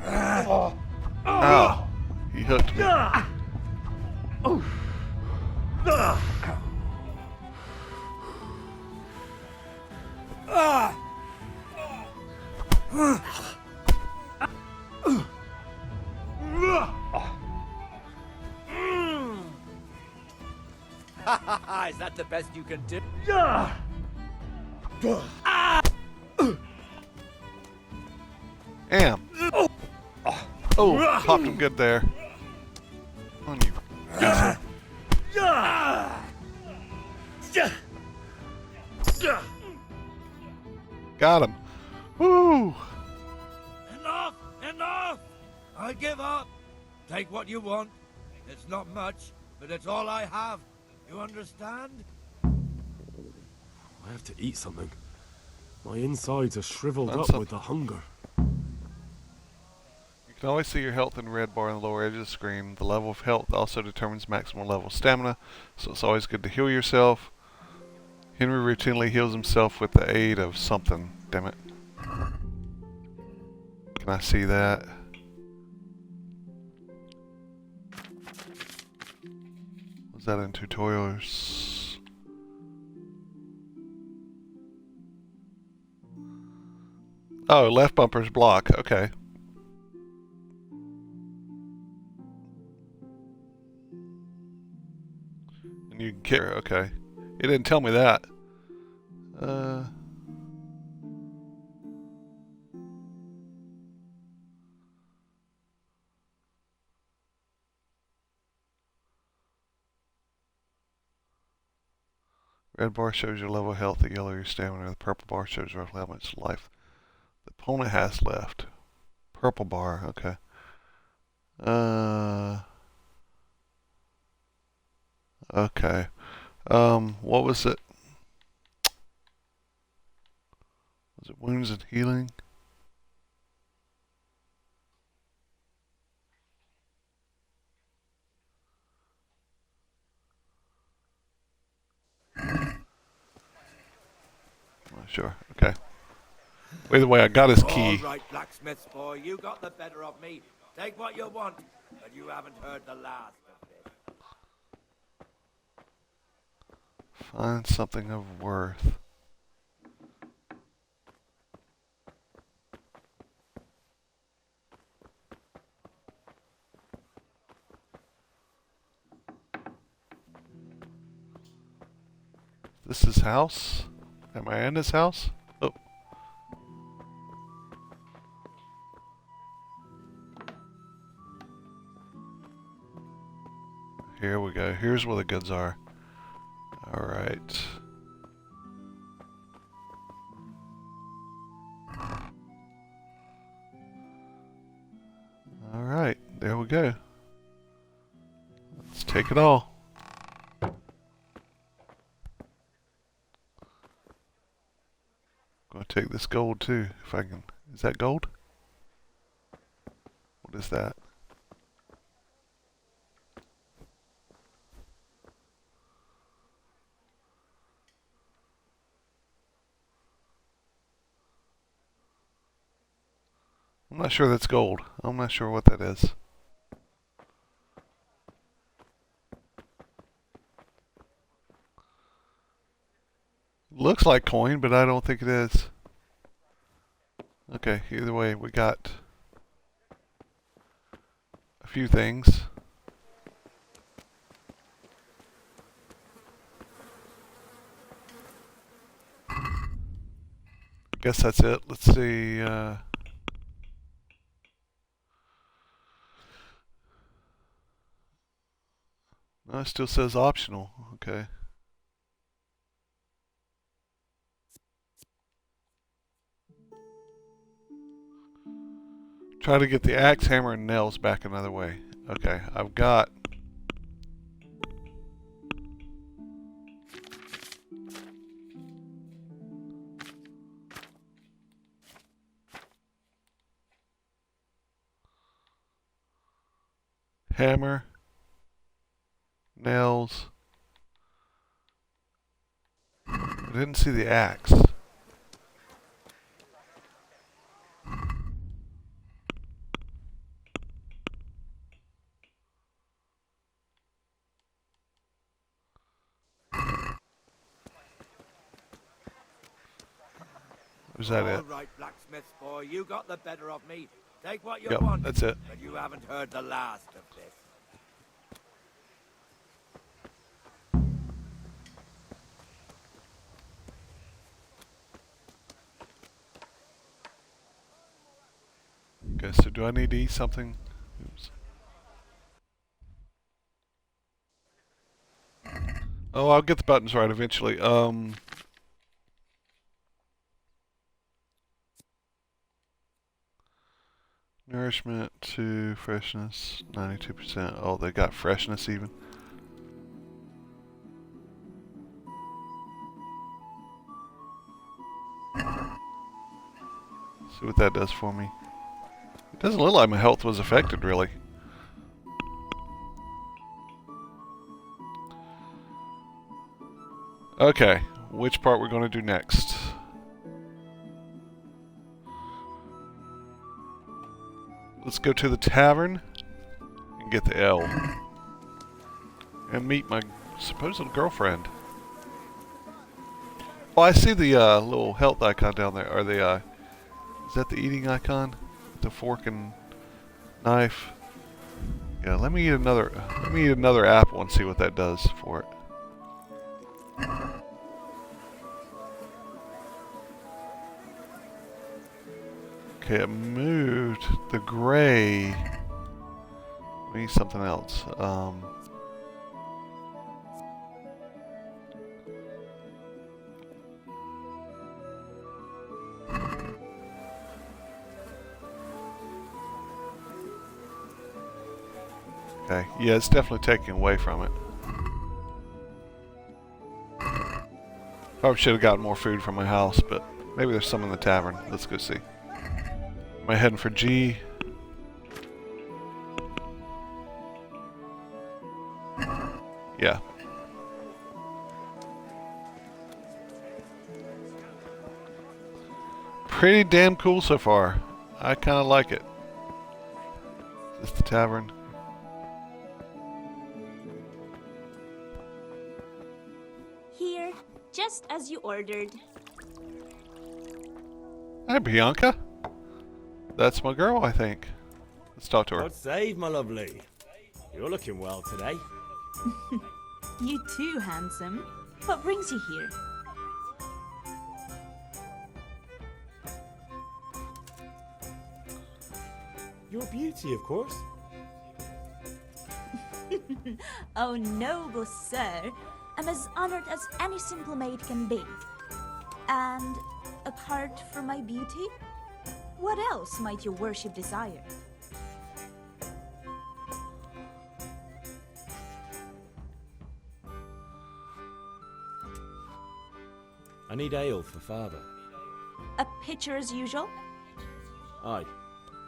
Ow. He hooked me. Is that the best you can do? Damn. Oh, popped him good there. On you. Yes. Got him. Woo! Enough! Enough! I give up. Take what you want. It's not much, but it's all I have. You understand? I have to eat something. My insides are shriveled That's up with the hunger. You can always see your health in the red bar on the lower edge of the screen. The level of health also determines maximum level of stamina, so it's always good to heal yourself. Henry routinely heals himself with the aid of something. Damn it. Can I see that? Was that in tutorials? Oh, left bumper's block. Okay. And you can kick her. Okay. It didn't tell me that. Red bar shows your level of health, the yellow your stamina, the purple bar shows roughly how much life the opponent has left. Purple bar, okay. Okay. What was it? Was it wounds and healing? Not sure. Okay. Either way, I got his key. All right, blacksmith's boy, you got the better of me. Take what you want, but you haven't heard the last of this. Find something of worth. This is house? Am I in his house? Oh. Here we go. Here's where the goods are. Alright. Alright, there we go. Let's take it all. Gonna take this gold too, if I can. Is that gold? What is that? I'm not sure that's gold. I'm not sure what that is. Looks like coin, but I don't think it is. Okay, either way, we got a few things. Guess that's it. Let's see. No, it still says optional. Okay. Try to get the axe, hammer, and nails back another way. Okay, I've got... hammer, nails. I didn't see the axe. Was that it? All right, blacksmith's boy, you got the better of me. Take what you Yep, want. that's it. But you haven't heard the last of this. Okay, so do I need to eat something? Oops. Oh, I'll get the buttons right eventually. Nourishment to freshness, 92%. Oh, they got freshness even. See what that does for me. It doesn't look like my health was affected, really. Okay, which part we're going to do next. Let's go to the tavern and get the L. And meet my supposed girlfriend. Oh, I see the little health icon down there. Are they, is that the eating icon? The fork and knife? Yeah, let me eat another apple and see what that does for it. Okay, it moved the gray. We need something else. Okay, yeah, it's definitely taking away from it. Probably should have gotten more food from my house, but maybe there's some in the tavern. Let's go see. Am I heading for G? Yeah. Pretty damn cool so far. I kind of like it. Is this the tavern? Here, just as you ordered. Hi, Bianca. That's my girl, I think. Let's talk to her. God save, my lovely. You're looking well today. You too, handsome. What brings you here? Your beauty, of course. Oh, noble sir. I'm as honored as any simple maid can be. And apart from my beauty, what else might your worship desire? I need ale for father. A pitcher as usual? Aye.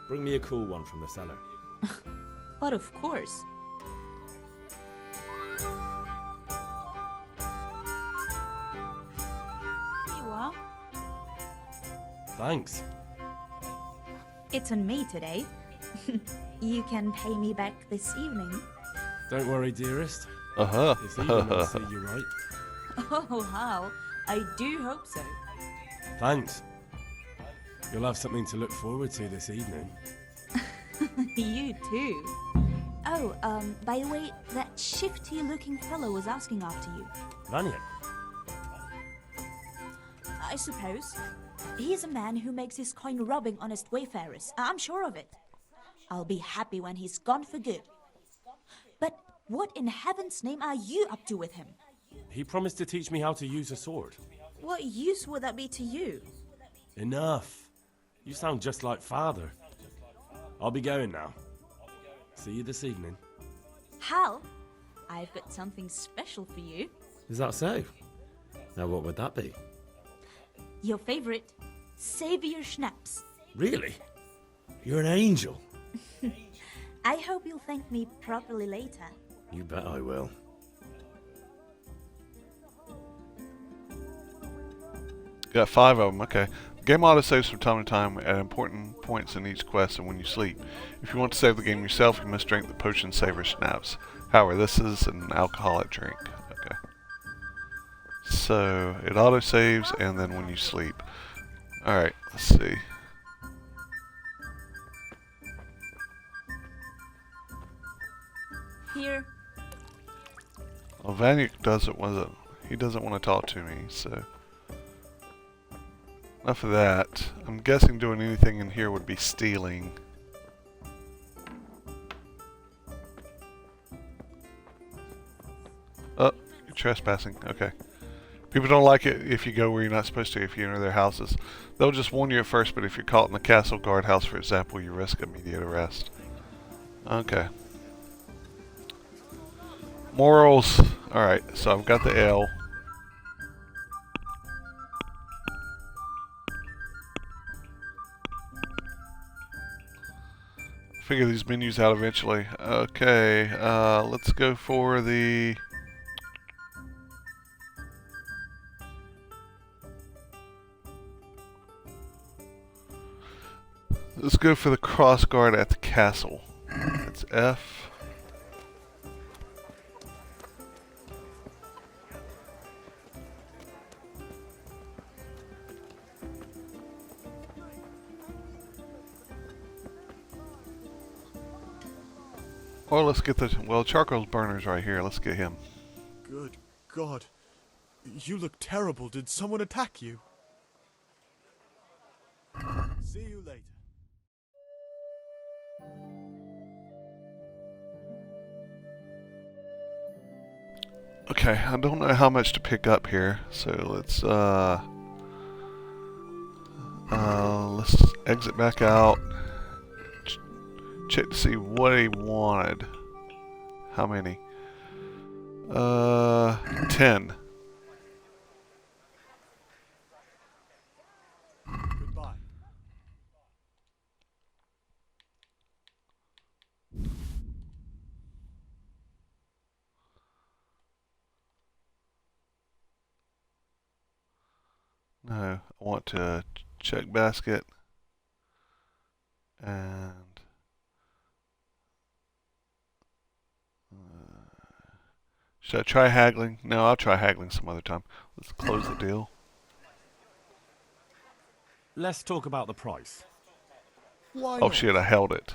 Bring me a cool one from the cellar. But of course. Here you are. Thanks. It's on me today. You can pay me back this evening. Don't worry, dearest. Uh-huh. This evening I'll see you right. Oh, how? I do hope so. Thanks. You'll have something to look forward to this evening. You too. Oh, by the way, that shifty-looking fellow was asking after you. Vanya? I suppose. He's a man who makes his coin robbing honest wayfarers. I'm sure of it. I'll be happy when he's gone for good. But what in heaven's name are you up to with him? He promised to teach me how to use a sword. What use would that be to you? Enough. You sound just like father. I'll be going now. See you this evening. Hal, I've got something special for you. Is that so? Now what would that be? Your favorite, Savior Schnapps. Really? You're an angel. I hope you'll thank me properly later. You bet I will. Got 5 of them, okay. Game auto saves from time to time at important points in each quest and when you sleep. If you want to save the game yourself, you must drink the potion Savior Schnapps. However, this is an alcoholic drink. Okay. So, it auto saves and then when you sleep. Alright, let's see. Here. Well, Vanyuk he doesn't want to talk to me, so... Enough of that. I'm guessing doing anything in here would be stealing. Oh, you're trespassing. Okay. People don't like it if you go where you're not supposed to if you enter their houses. They'll just warn you at first, but if you're caught in the castle guardhouse, for example, you risk immediate arrest. Okay. Morals. Alright, so I've got the L. Figure these menus out eventually. Okay, let's go for the... Let's go for the cross guard at the castle. That's F. Or let's get the, well, charcoal burner's right here. Let's get him. Good God. You look terrible. Did someone attack you? See you later. Okay, I don't know how much to pick up here, so let's exit back out. Check to see what he wanted. How many? 10. Goodbye. No, I want to check basket. And should I try haggling? No, I'll try haggling some other time. Let's close the deal. Let's talk about the price. Why Oh not? shit, I held it.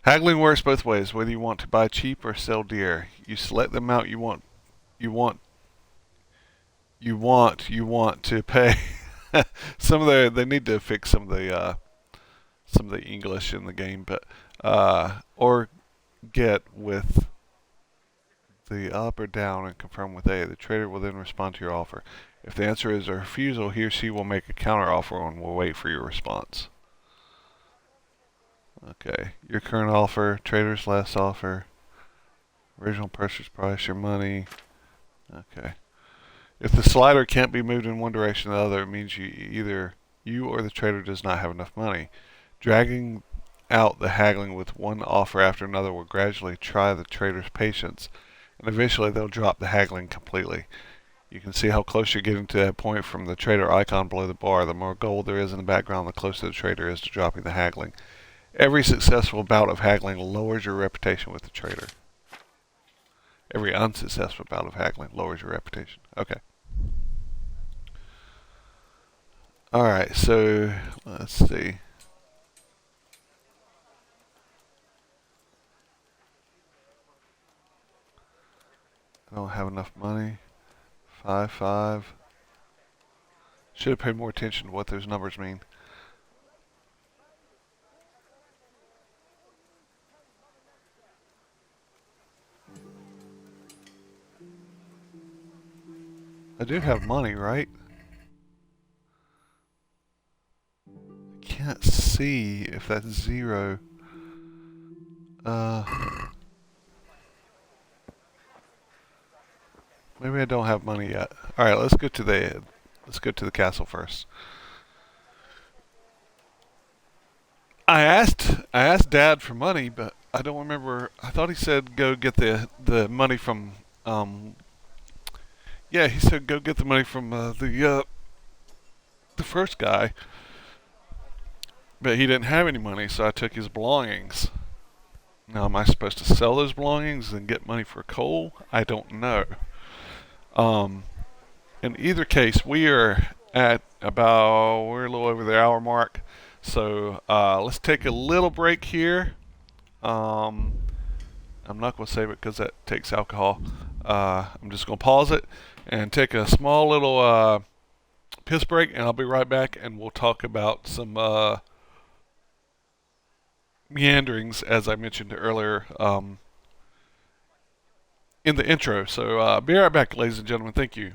Haggling works both ways, whether you want to buy cheap or sell dear. You select the amount you want to pay. Some of they need to fix some of the English in the game, but or get with the up or down and confirm with A. The trader will then respond to your offer. If the answer is a refusal, he or she will make a counter offer and will wait for your response. Okay, your current offer, trader's last offer, original purchase price, your money. Okay. If the slider can't be moved in one direction or the other, it means either you or the trader does not have enough money. Dragging out the haggling with one offer after another will gradually try the trader's patience, and eventually they'll drop the haggling completely. You can see how close you're getting to that point from the trader icon below the bar. The more gold there is in the background, the closer the trader is to dropping the haggling. Every successful bout of haggling lowers your reputation with the trader. Every unsuccessful bout of haggling lowers your reputation. Okay. Alright, so let's see. I don't have enough money. 5. Should have paid more attention to what those numbers mean. I do have money, right? I can't see if that's 0. Maybe I don't have money yet. All right, let's go to the castle first. I asked Dad for money, but I don't remember. I thought he said go get the money from yeah, he said go get the money from the first guy. But he didn't have any money, so I took his belongings. Now, am I supposed to sell those belongings and get money for coal? I don't know. In either case, we're a little over the hour mark. So let's take a little break here. I'm not going to save it because that takes alcohol. I'm just going to pause it and take a small little piss break, and I'll be right back, and we'll talk about some meanderings, as I mentioned earlier in the intro. So be right back, ladies and gentlemen. Thank you.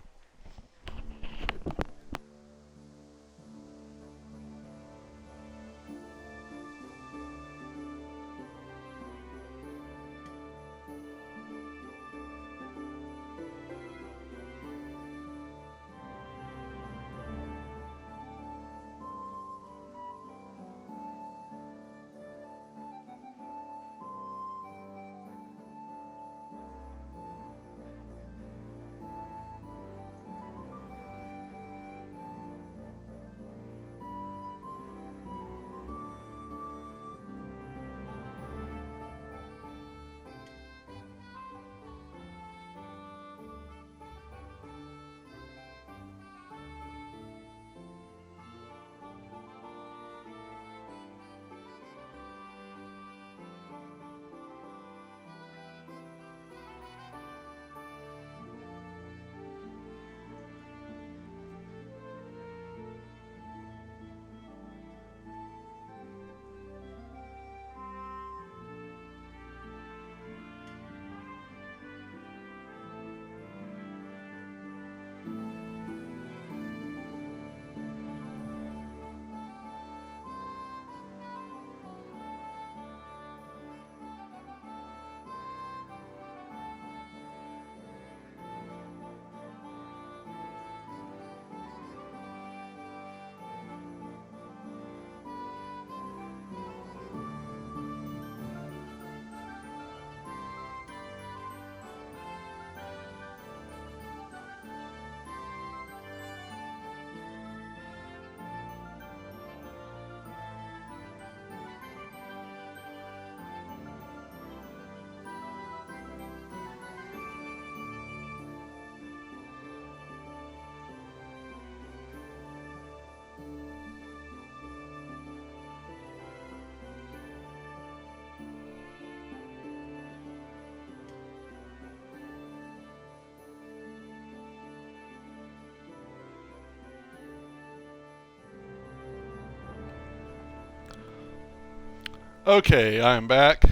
Okay, I am back.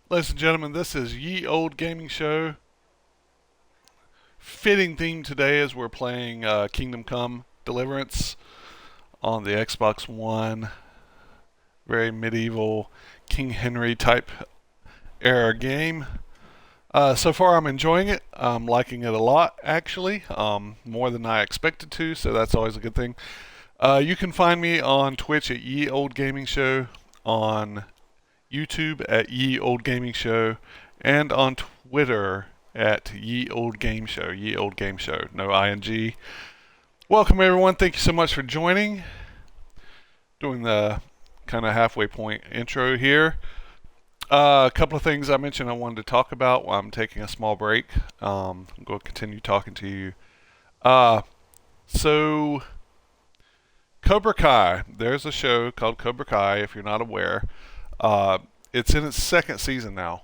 Ladies and gentlemen, this is Ye Old Gaming Show. Fitting theme today as we're playing Kingdom Come Deliverance on the Xbox One. Very medieval King Henry type era game. So far I'm enjoying it. I'm liking it a lot, actually. More than I expected to, so that's always a good thing. You can find me on Twitch at Ye Old Gaming Show, on YouTube at Ye Old Gaming Show, and on Twitter at Ye Old Game Show. Ye Old Game Show, no ing. Welcome everyone. Thank you so much for joining. Doing the kind of halfway point intro here. A couple of things I mentioned I wanted to talk about while I'm taking a small break. I'm going to continue talking to you. So, Cobra Kai. There's a show called Cobra Kai, if you're not aware. It's in its second season now.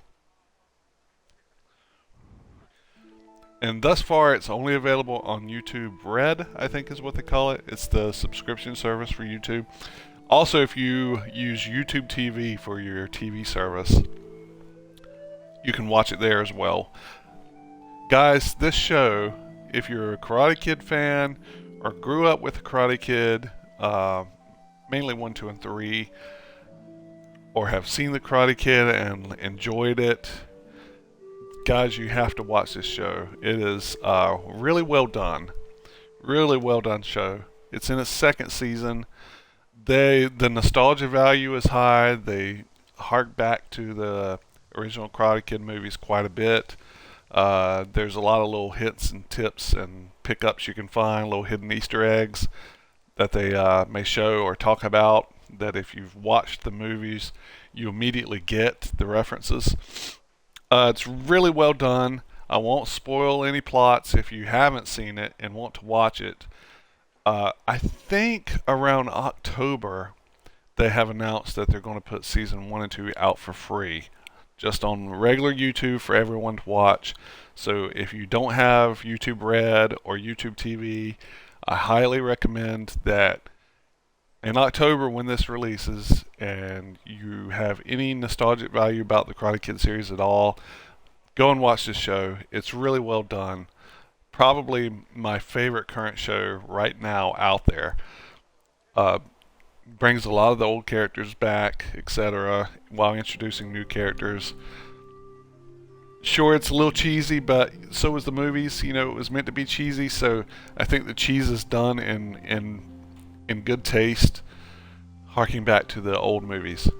And thus far, it's only available on YouTube Red, I think is what they call it. It's the subscription service for YouTube. Also, if you use YouTube TV for your TV service, you can watch it there as well. Guys, this show, if you're a Karate Kid fan or grew up with a Karate Kid, mainly 1, 2, and 3, or have seen the Karate Kid and enjoyed it, guys, you have to watch this show. It is really well done. Really well done show. It's in its second season. The nostalgia value is high. They hark back to the original Karate Kid movies quite a bit. There's a lot of little hints and tips and pickups you can find, little hidden Easter eggs that they may show or talk about, that if you've watched the movies, you immediately get the references. It's really well done. I won't spoil any plots if you haven't seen it and want to watch it. I think around October they have announced that they're going to put season 1 and 2 out for free, just on regular YouTube for everyone to watch. So if you don't have YouTube Red or YouTube TV, I highly recommend that in October when this releases and you have any nostalgic value about the Karate Kid series at all, go and watch this show. It's really well done. Probably my favorite current show right now out there. Brings a lot of the old characters back, etc., while introducing new characters. Sure, it's a little cheesy, but so was the movies. You know, it was meant to be cheesy, so I think the cheese is done in good taste, harking back to the old movies.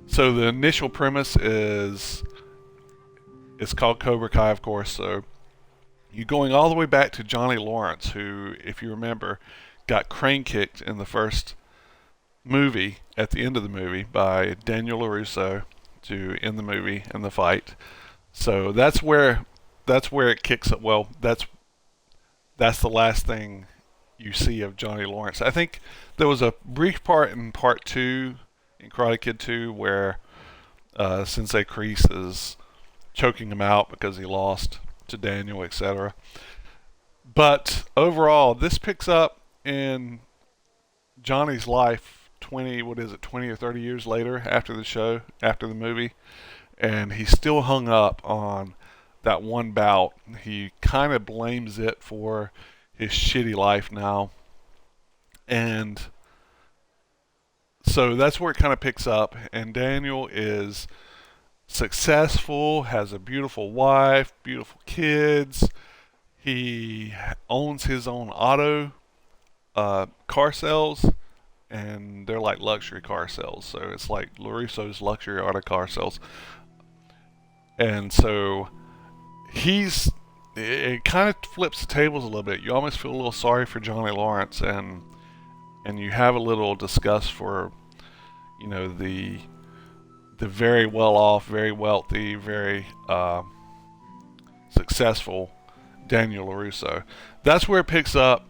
So the initial premise is, it's called Cobra Kai, of course, so you're going all the way back to Johnny Lawrence, who, if you remember, got crane kicked in the first movie, at the end of the movie, by Daniel LaRusso to end the movie and the fight. So that's where it kicks up. Well, that's the last thing you see of Johnny Lawrence. I think there was a brief part in part 2 in Karate Kid 2 where Sensei Kreese is choking him out because he lost to Daniel, etc. But overall, this picks up in Johnny's life 20 or 30 years later, after the show, after the movie, and he's still hung up on that one bout. He kind of blames it for his shitty life now, and so that's where it kind of picks up. And Daniel is successful, has a beautiful wife, beautiful kids. He owns his own auto car sales, and they're like luxury car sales. So it's like LaRusso's luxury auto car sales. And so it kind of flips the tables a little bit. You almost feel a little sorry for Johnny Lawrence, and you have a little disgust for, you know, the very well-off, very wealthy, very successful Daniel LaRusso. That's where it picks up.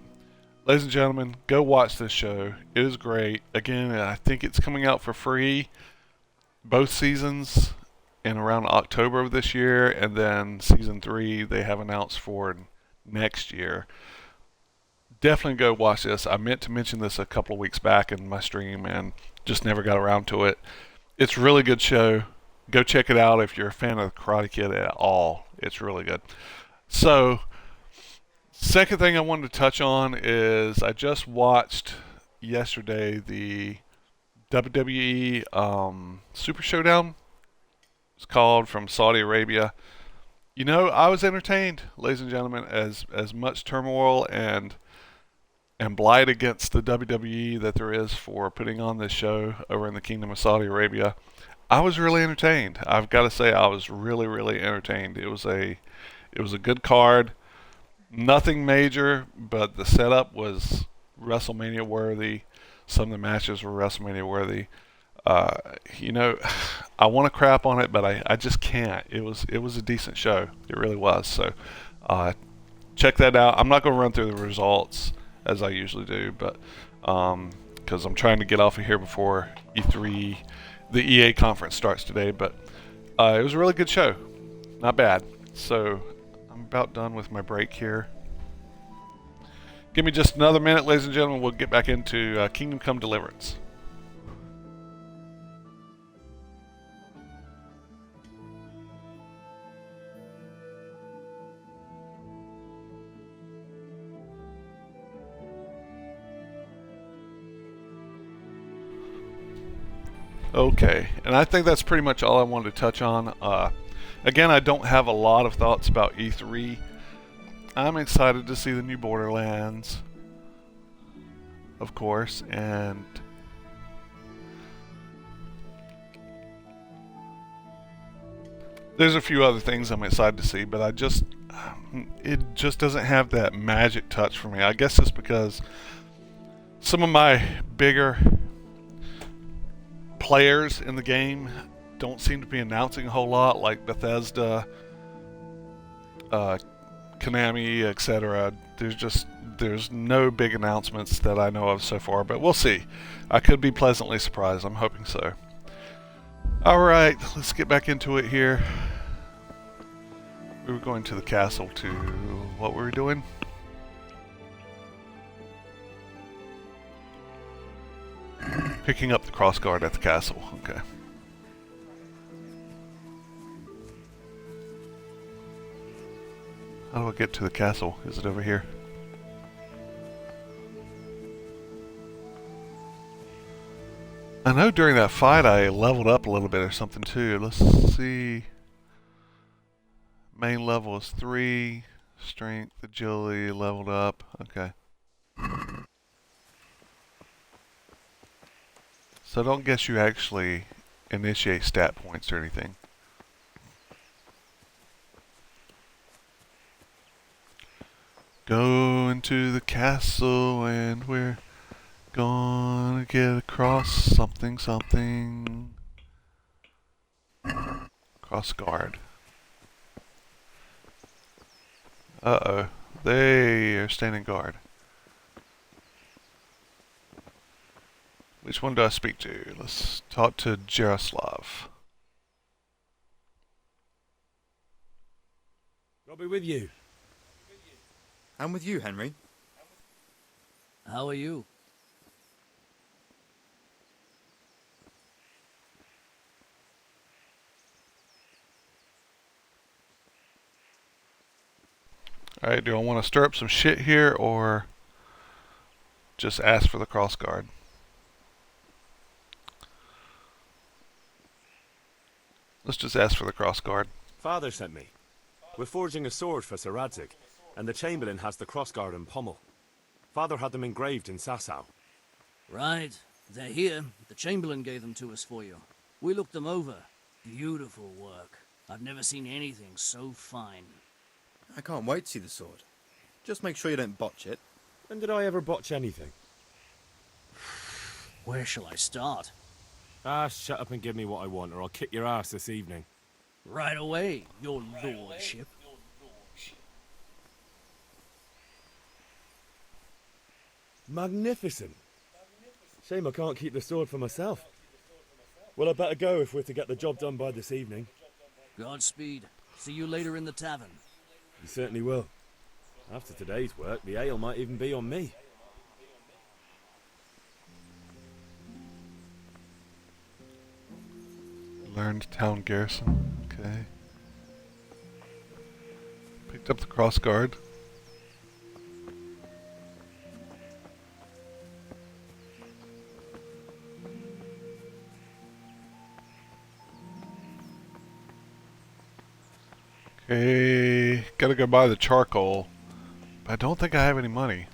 Ladies and gentlemen, go watch this show. It is great. Again, I think it's coming out for free, both seasons, in around October of this year, and then season 3 they have announced for next year. definitely go watch this. I meant to mention this a couple of weeks back in my stream and just never got around to it. It's a really good show. Go check it out if you're a fan of the Karate Kid at all. It's really good. So, second thing I wanted to touch on is I just watched yesterday the WWE Super Showdown. It's called, from Saudi Arabia. You know, I was entertained, ladies and gentlemen, as much turmoil and blight against the WWE that there is for putting on this show over in the Kingdom of Saudi Arabia. I was really entertained. I've got to say, I was really, really entertained. It was a good card. Nothing major, but the setup was WrestleMania worthy. Some of the matches were WrestleMania worthy. You know, I want to crap on it, but I just can't. It was a decent show. It really was. So check that out. I'm not going to run through the results as I usually do, but because I'm trying to get off of here before E3, the EA conference starts today. But it was a really good show. Not bad. So I'm about done with my break here. Give me just another minute, ladies and gentlemen. We'll get back into Kingdom Come Deliverance. Okay, and I think that's pretty much all I wanted to touch on. Again, I don't have a lot of thoughts about E3. I'm excited to see the new Borderlands, of course, and there's a few other things I'm excited to see, but it just doesn't have that magic touch for me. I guess it's because some of my bigger players in the game don't seem to be announcing a whole lot, like Bethesda, Konami, etc. There's no big announcements that I know of so far, but we'll see. I could be pleasantly surprised. I'm hoping so. Alright, let's get back into it here. We were going to the castle to... what were we doing? Picking up the crossguard at the castle. Okay. How do I get to the castle? Is it over here? I know during that fight I leveled up a little bit or something too. Let's see. Main level is 3. Strength, agility, leveled up. Okay. So I don't guess you actually initiate stat points or anything. Go into the castle and we're gonna get across something. Cross guard. Uh-oh. They are standing guard. Which one do I speak to? Let's talk to Jaroslav. I'll be with you. I'm with you, Henry. How are you? Alright, do I want to stir up some shit here or just ask for the cross guard? Let's just ask for the cross guard. Father sent me. We're forging a sword for Sir Radzik, and the Chamberlain has the crossguard and pommel. Father had them engraved in Sasau. Right. They're here. The Chamberlain gave them to us for you. We looked them over. Beautiful work. I've never seen anything so fine. I can't wait to see the sword. Just make sure you don't botch it. When did I ever botch anything? Where shall I start? Shut up and give me what I want, or I'll kick your ass this evening. Right away, your lordship. Magnificent. Shame I can't keep the sword for myself. Well, I better go if we're to get the job done by this evening. Godspeed. See you later in the tavern. You certainly will. After today's work, the ale might even be on me. Learned town garrison. Okay. Picked up the cross guard. Okay, gotta go buy the charcoal. But I don't think I have any money.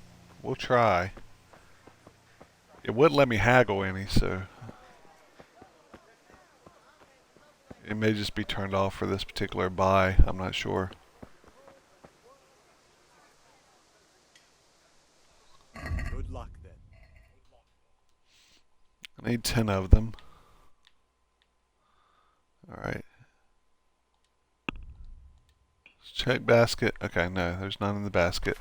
We'll try. It wouldn't let me haggle any, so it may just be turned off for this particular buy. I'm not sure. Good luck then. I need 10 of them. Alright. Check basket. Okay, no, there's none in the basket.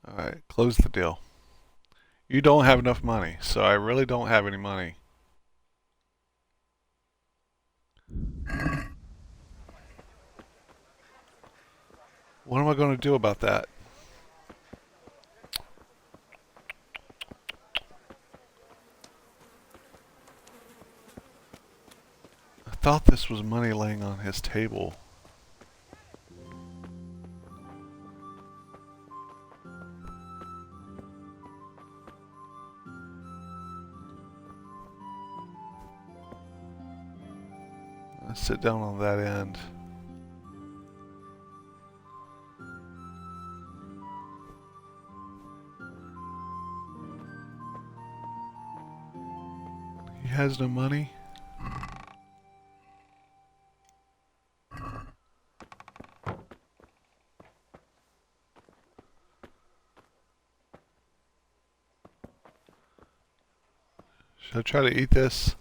Alright, close the deal. You don't have enough money, so I really don't have any money. What am I going to do about that? I thought this was money laying on his table. Let's sit down on that end. He has no money. Should I try to eat this?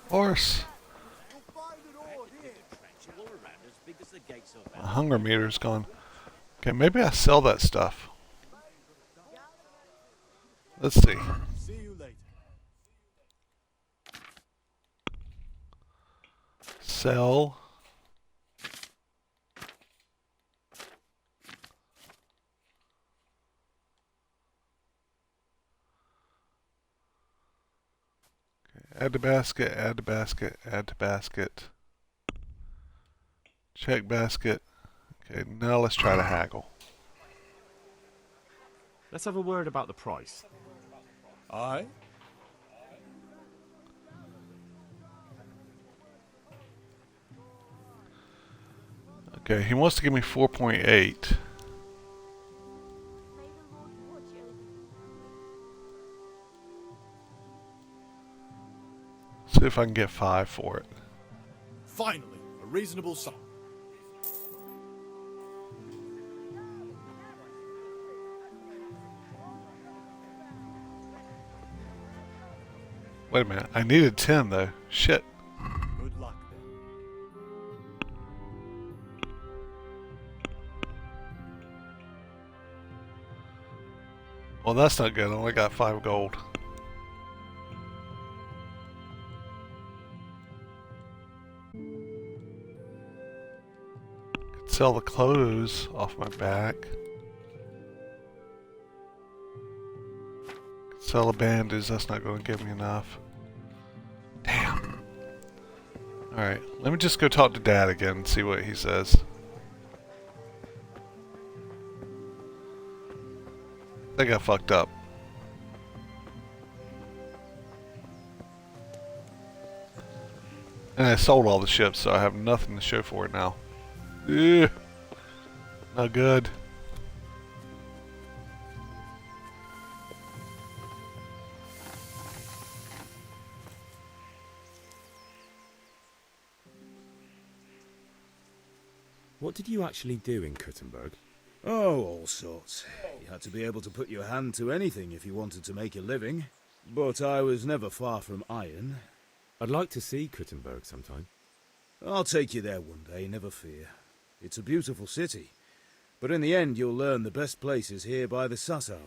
Horse. My hunger meter's gone. Okay, maybe I sell that stuff. Let's see. See you later. Sell. Add to basket, add to basket, add to basket. Check basket. Okay, now let's try to haggle. Let's have a word about the price. Aye? Okay, he wants to give me 4.8. See if I can get 5 for it. Finally, a reasonable sum. Wait a minute, I needed 10 though. Shit. Good luck then. Well, that's not good. I only got 5 gold. Could sell the clothes off my back. Could sell a bandage. That's not going to give me enough. Damn. Alright, let me just go talk to Dad again and see what he says. I think I fucked up. And I sold all the ships, so I have nothing to show for it now. Ugh. Not good. What did you actually do in Kuttenberg? Oh, all sorts. had to be able to put your hand to anything if you wanted to make a living. But I was never far from iron. I'd like to see Kuttenberg sometime. I'll take you there one day, never fear. It's a beautiful city. But in the end, you'll learn the best places here by the Sasso.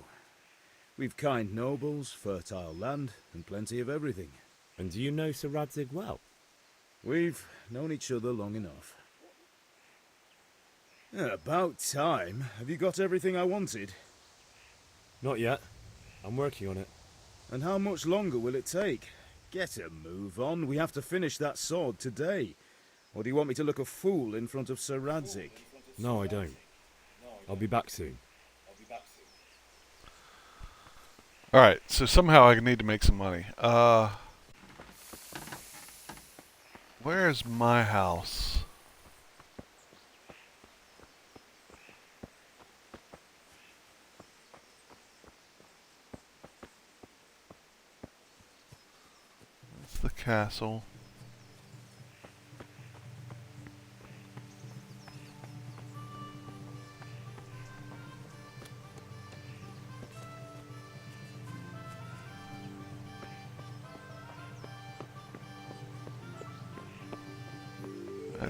We've kind nobles, fertile land, and plenty of everything. And do you know Sir Radzig well? We've known each other long enough. About time. Have you got everything I wanted? Not yet. I'm working on it. And how much longer will it take? Get a move on. We have to finish that sword today. Or do you want me to look a fool in front of Sir Radzig? No, I don't. I'll be back soon. Alright, so somehow I need to make some money. Where's my house? That's the castle.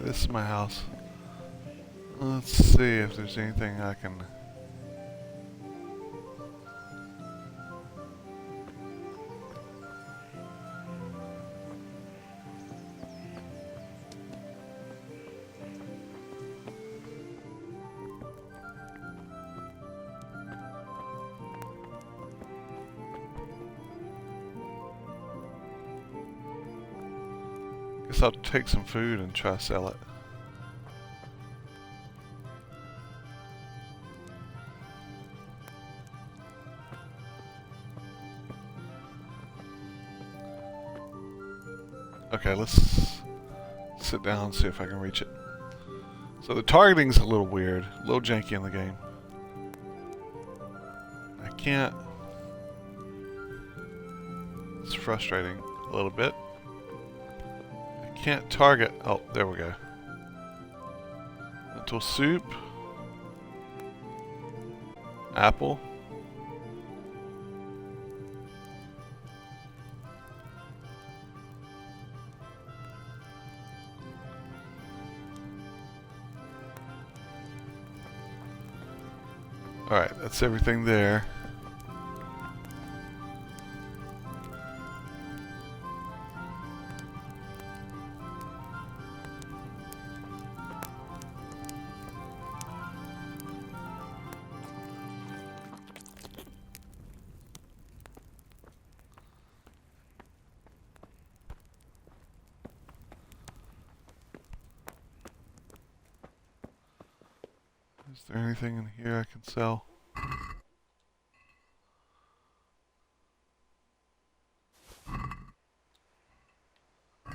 This is my house. Let's see if there's anything I can... Guess I'll take some food and try to sell it. Okay, let's sit down and see if I can reach it. So the targeting's a little weird, a little janky in the game. I can't... It's frustrating a little bit. I can't target... Oh, there we go. Lentil soup. Apple. Alright, that's everything there. Is there anything in here I can sell?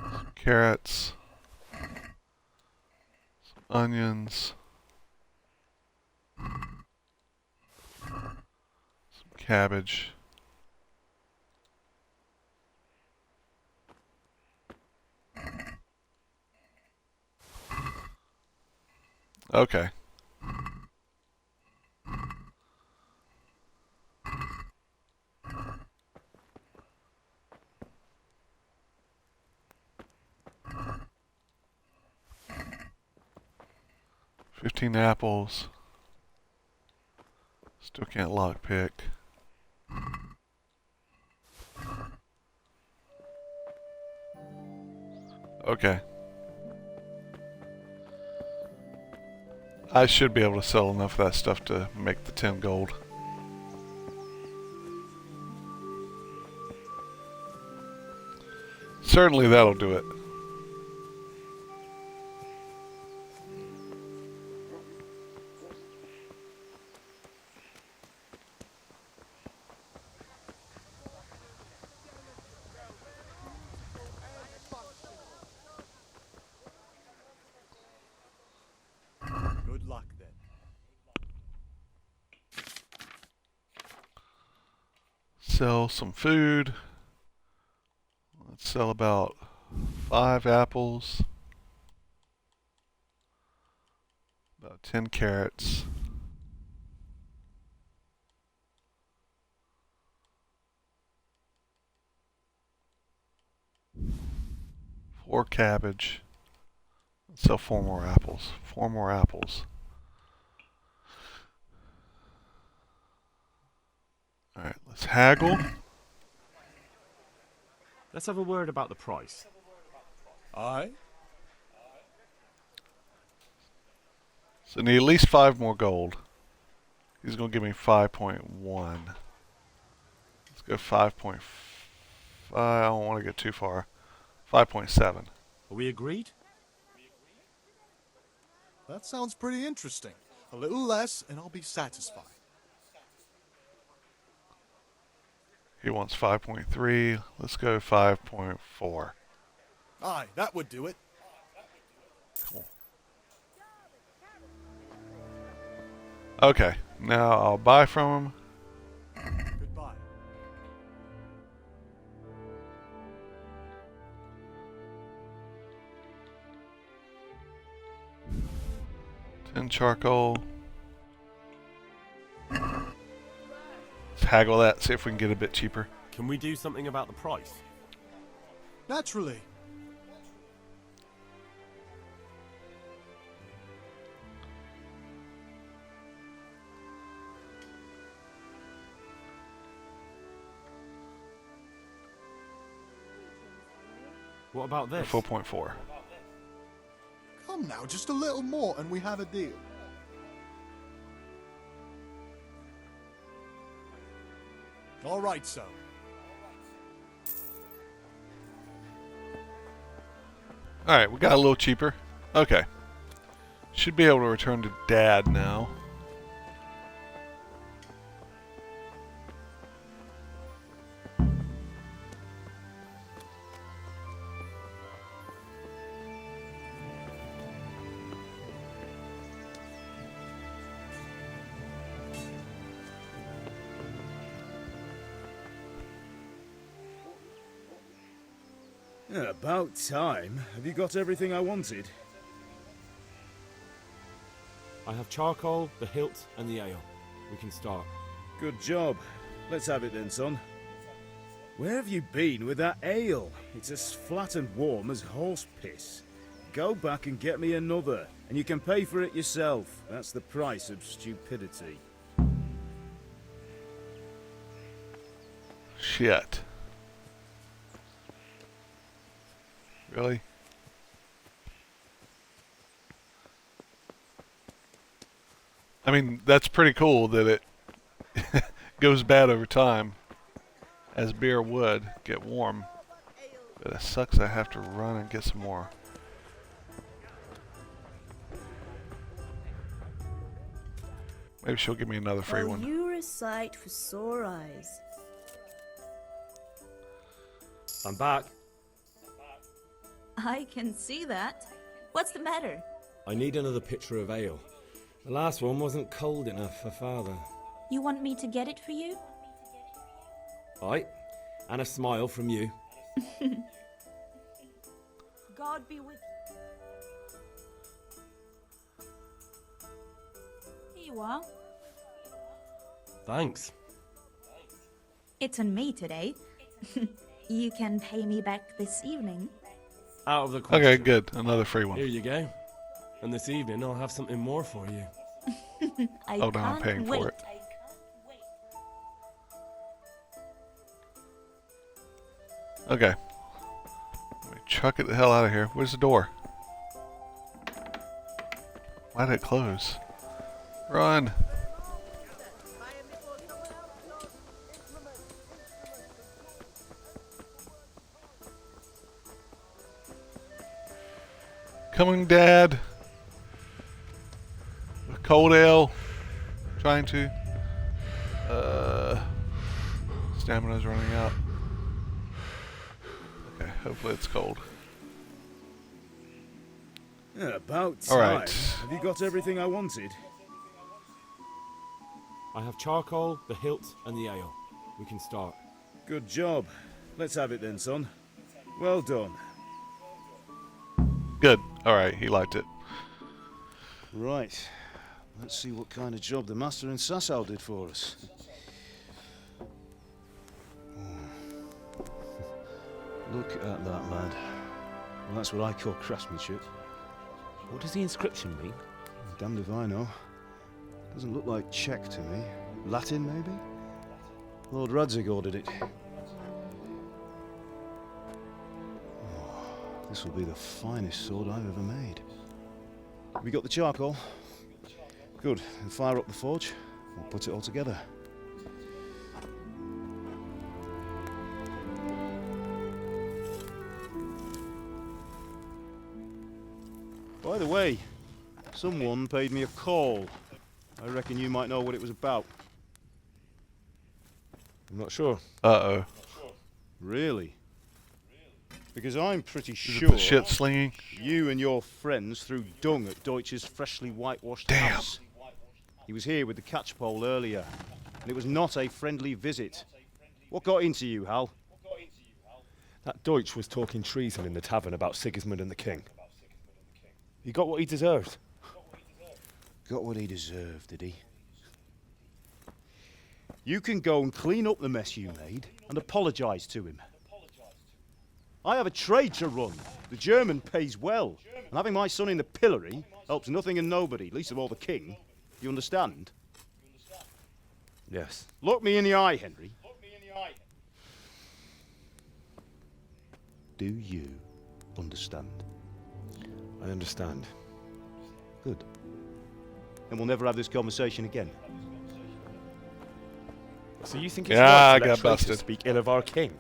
Some carrots. Some onions. Some cabbage. Okay. $15 apples. Still can't lockpick. Okay. I should be able to sell enough of that stuff to make the 10 gold. Certainly that'll do it. Good luck then. Sell some food. Let's sell about 5 apples. About 10 carrots. 4 cabbage. Let's sell 4 more apples. 4 more apples. Alright, let's haggle. Let's have a word about the price. Aye? So I need at least 5 more gold. He's going to give me 5.1. Let's go 5.5. I don't want to get too far. 5.7. Are we agreed? That sounds pretty interesting. A little less, and I'll be satisfied. He wants 5.3. Let's go 5.4. Aye, that would do it. Cool. Okay, now I'll buy from him. Goodbye. $10 charcoal. Let's haggle that, see if we can get a bit cheaper. Can we do something about the price? Naturally. What about this? 4.4. Come now, just a little more and we have a deal. All right, so. Alright, we got a little cheaper. Okay. Should be able to return to Dad now. Yeah, about time. Have you got everything I wanted? I have charcoal, the hilt, and the ale. We can start. Good job. Let's have it then, son. Where have you been with that ale? It's as flat and warm as horse piss. Go back and get me another, and you can pay for it yourself. That's the price of stupidity. Shit. Really? I mean, that's pretty cool that it goes bad over time, as beer would get warm. But it sucks I have to run and get some more. Maybe she'll give me another free Well, one. you're a sight for sore eyes. I'm back. I can see that. What's the matter? I need another pitcher of ale. The last one wasn't cold enough for Father. You want me to get it for you? Aye, and a smile from you. God be with you. Here you are. Thanks. It's on me today. You can pay me back this evening. Out of the question. Okay, good. Another free one. Here you go. And this evening I'll have something more for you. I Hold on, I'm can't paying wait. for it. Okay. Let me chuck it the hell out of here. Where's the door? Why did it close? Run! Coming, Dad. With cold ale. Trying to. Stamina's running out. Okay, hopefully it's cold. Yeah, about All time. right. Have you got everything I wanted? I have charcoal, the hilt, and the ale. We can start. Good job. Let's have it then, son. Well done. Good. Alright, he liked it. Right. Let's see what kind of job the Master in Sasau did for us. Look at that lad. Well, that's what I call craftsmanship. What does the inscription mean? Damned if I know. Doesn't look like Czech to me. Latin, maybe? Lord Radzig ordered it. Oh, this will be the finest sword I've ever made. Have we got the charcoal? Good. Then fire up the forge. We'll put it all together. By the way, someone paid me a call. I reckon you might know what it was about. I'm not sure. Uh-oh. Really? Because I'm pretty Is sure it the shit slinging? you and your friends threw dung at Deutsch's freshly whitewashed house. He was here with the catchpole earlier, and it was not a friendly visit. What got into you, Hal? That Deutsch was talking treason in the tavern about Sigismund and the king. He got what he deserved. Got what he deserved, did he? You can go and clean up the mess you made and apologise to him. I have a trade to run. The German pays well. And having my son in the pillory helps nothing and nobody, least of all the king. You understand? Yes. Look me in the eye, Henry. Do you understand? I understand. Good. Then we'll never have this conversation again. So you think it's Yeah, right I to let got traitors busted. speak ill of our king?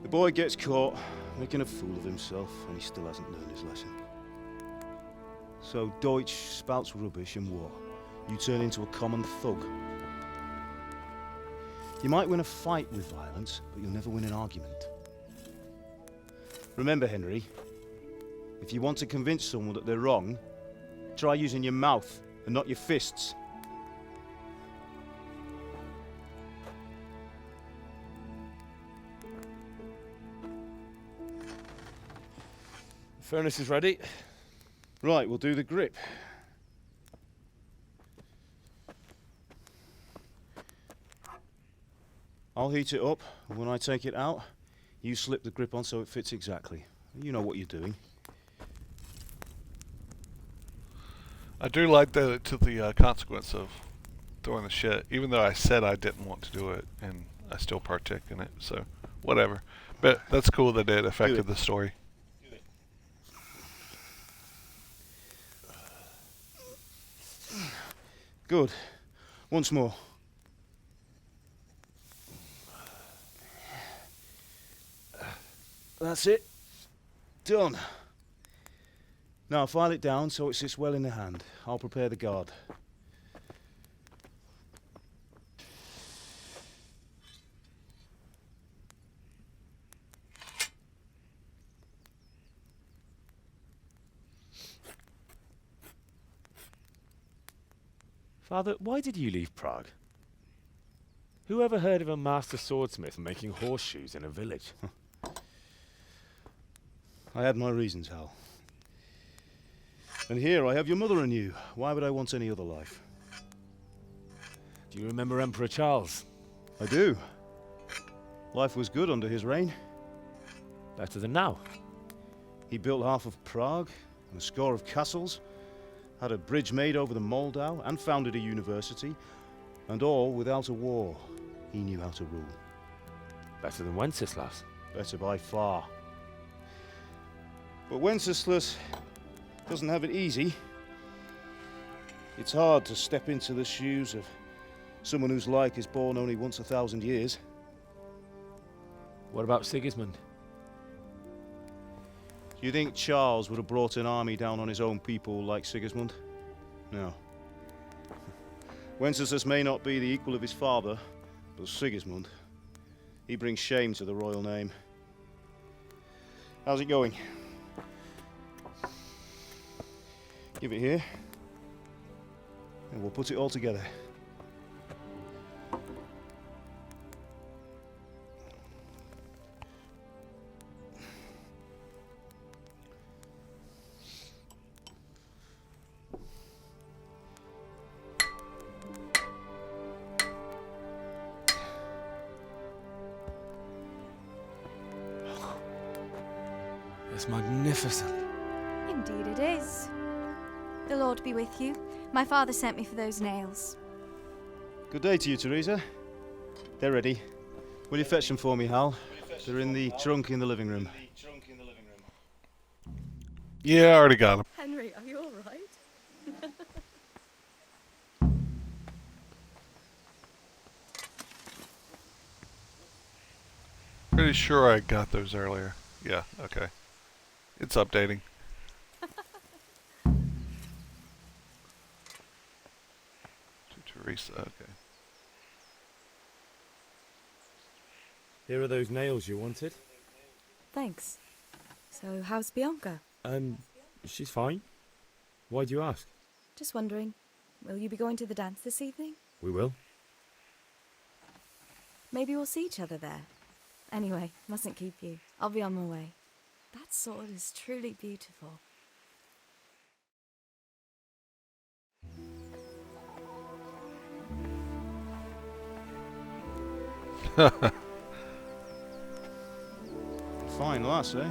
The boy gets caught making a fool of himself, and he still hasn't learned his lesson. So Deutsch spouts rubbish, and what? You turn into a common thug. You might win a fight with violence, but you'll never win an argument. Remember, Henry, if you want to convince someone that they're wrong, try using your mouth and not your fists. The furnace is ready. Right, we'll do the grip. I'll heat it up, and when I take it out, you slip the grip on so it fits exactly. You know what you're doing. I do like that it took the consequence of throwing the shit, even though I said I didn't want to do it, and I still partook in it, so whatever. But that's cool that it affected the story. Good. Once more. That's it. Done. Now file it down so it sits well in the hand. I'll prepare the guard. Father, why did you leave Prague? Who ever heard of a master swordsmith making horseshoes in a village? I had my reasons, Hal. And here I have your mother and you. Why would I want any other life? Do you remember Emperor Charles? I do. Life was good under his reign. Better than now. He built half of Prague, and a score of castles, had a bridge made over the Moldau, and founded a university, and all without a war. He knew how to rule. Better than Wenceslas. Better by far. But Wenceslas doesn't have it easy. It's hard to step into the shoes of someone whose like is born only once 1,000 years. What about Sigismund? Do you think Charles would have brought an army down on his own people like Sigismund? No. Wenceslas may not be the equal of his father, but Sigismund, he brings shame to the royal name. How's it going? Give it here, and we'll put it all together. It's magnificent. Indeed it is. The Lord be with you. My father sent me for those nails. Good day to you, Teresa. They're ready. Will you fetch them for me, Hal? They're in the trunk in the living room. Yeah, I already got them. Henry, are you all right? Pretty sure I got those earlier. Yeah, okay. It's updating. To Teresa, okay. Here are those nails you wanted. Thanks. So, how's Bianca? She's fine. Why do you ask? Just wondering, will you be going to the dance this evening? We will. Maybe we'll see each other there. Anyway, mustn't keep you. I'll be on my way. That sword is truly beautiful. Fine lass, eh?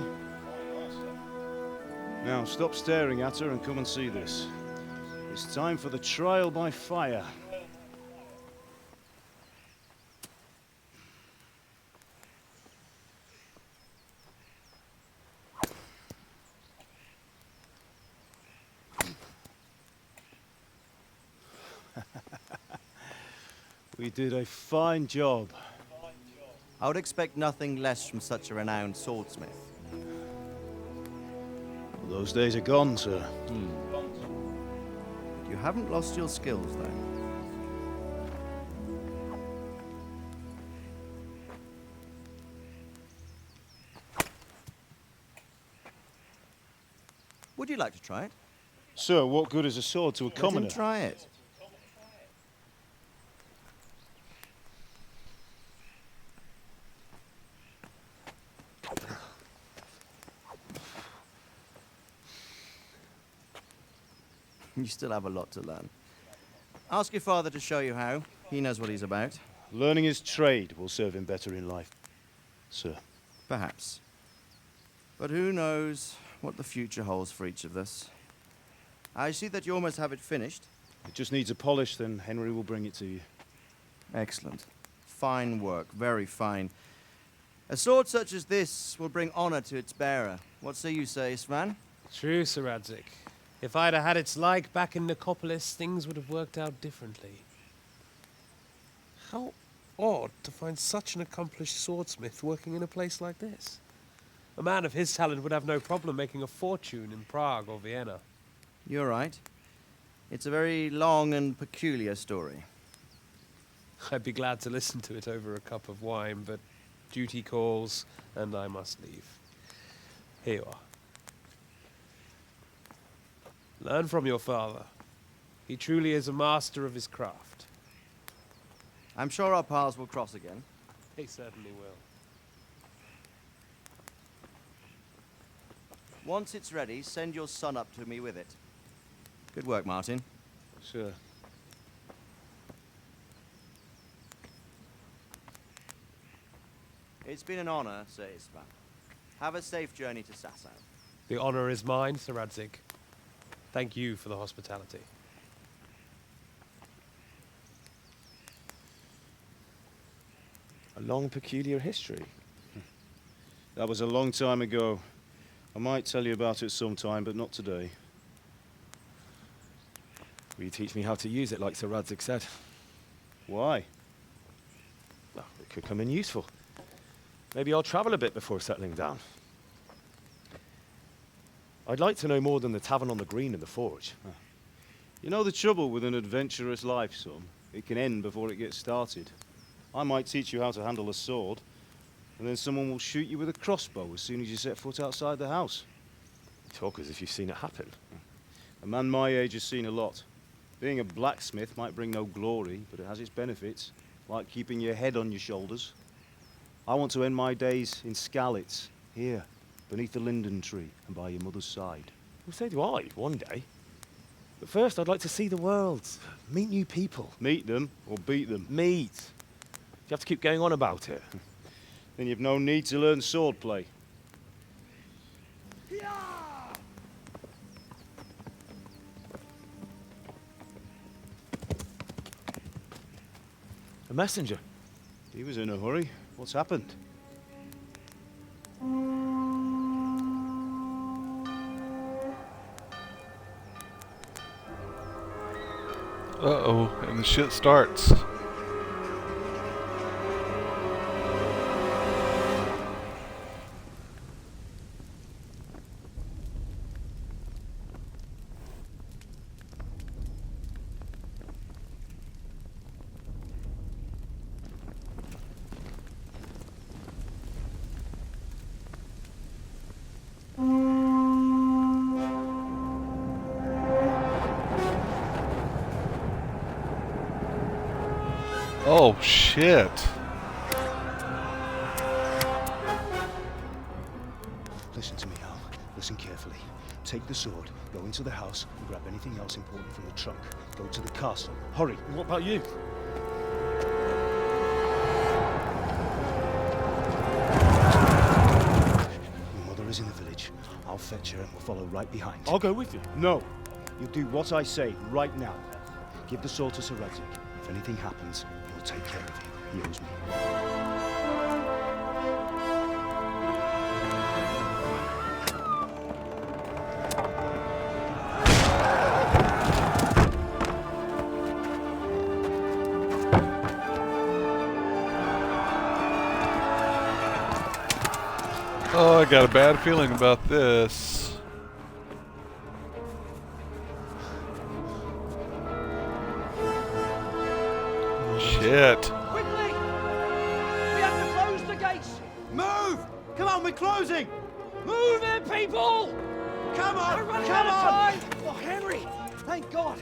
Now, stop staring at her and come and see this. It's time for the trial by fire. We did a fine job. I would expect nothing less from such a renowned swordsmith. Those days are gone, sir. You haven't lost your skills, though. Would you like to try it? Sir, what good is a sword to a commoner? Let him try it. You still have a lot to learn. Ask your father to show you how. He knows what he's about. Learning his trade will serve him better in life, sir. Perhaps. But who knows what the future holds for each of us. I see that you almost have it finished. It just needs a polish, then Henry will bring it to you. Excellent. Fine work, very fine. A sword such as this will bring honor to its bearer. What say you, Svan? True, Sir Radzik. If I'd have had its like back in Nicopolis, things would have worked out differently. How odd to find such an accomplished swordsmith working in a place like this. A man of his talent would have no problem making a fortune in Prague or Vienna. You're right. It's a very long and peculiar story. I'd be glad to listen to it over a cup of wine, but duty calls, and I must leave. Here you are. Learn from your father. He truly is a master of his craft. I'm sure our paths will cross again. He certainly will. Once it's ready, send your son up to me with it. Good work, Martin. Sir. It's been an honor, Sir Isvan. Have a safe journey to Sasau. The honor is mine, Sir Radzik. Thank you for the hospitality. A long, peculiar history. That was a long time ago. I might tell you about it sometime, but not today. Will you teach me how to use it, like Sir Radzik said? Why? Well, it could come in useful. Maybe I'll travel a bit before settling down. I'd like to know more than the tavern on the green and the forge. You know the trouble with an adventurous life, son? It can end before it gets started. I might teach you how to handle a sword, and then someone will shoot you with a crossbow as soon as you set foot outside the house. You talk as if you've seen it happen. A man my age has seen a lot. Being a blacksmith might bring no glory, but it has its benefits, like keeping your head on your shoulders. I want to end my days in Scarlets, here, beneath the linden tree and by your mother's side. Well, so do I, one day. But first, I'd like to see the world, meet new people. Meet them or beat them? Meet. You have to keep going on about it. Then you've no need to learn swordplay. A messenger? He was in a hurry. What's happened? Uh-oh, and the shit starts. Oh, shit. Listen to me, Al. Listen carefully. Take the sword, go into the house, and grab anything else important from the trunk. Go to the castle. Hurry. What about you? Your mother is in the village. I'll fetch her and we'll follow right behind. I'll go with you. No. You do what I say right now. Give the sword to Sir Isaac. If anything happens, he'll take care of you. He owes me. Oh, I got a bad feeling about this. Shit. Quickly! We have to close the gates! Move! Come on, we're closing! Move it, people! Come on! We're running Come out of on! time! Oh, Henry! Thank God!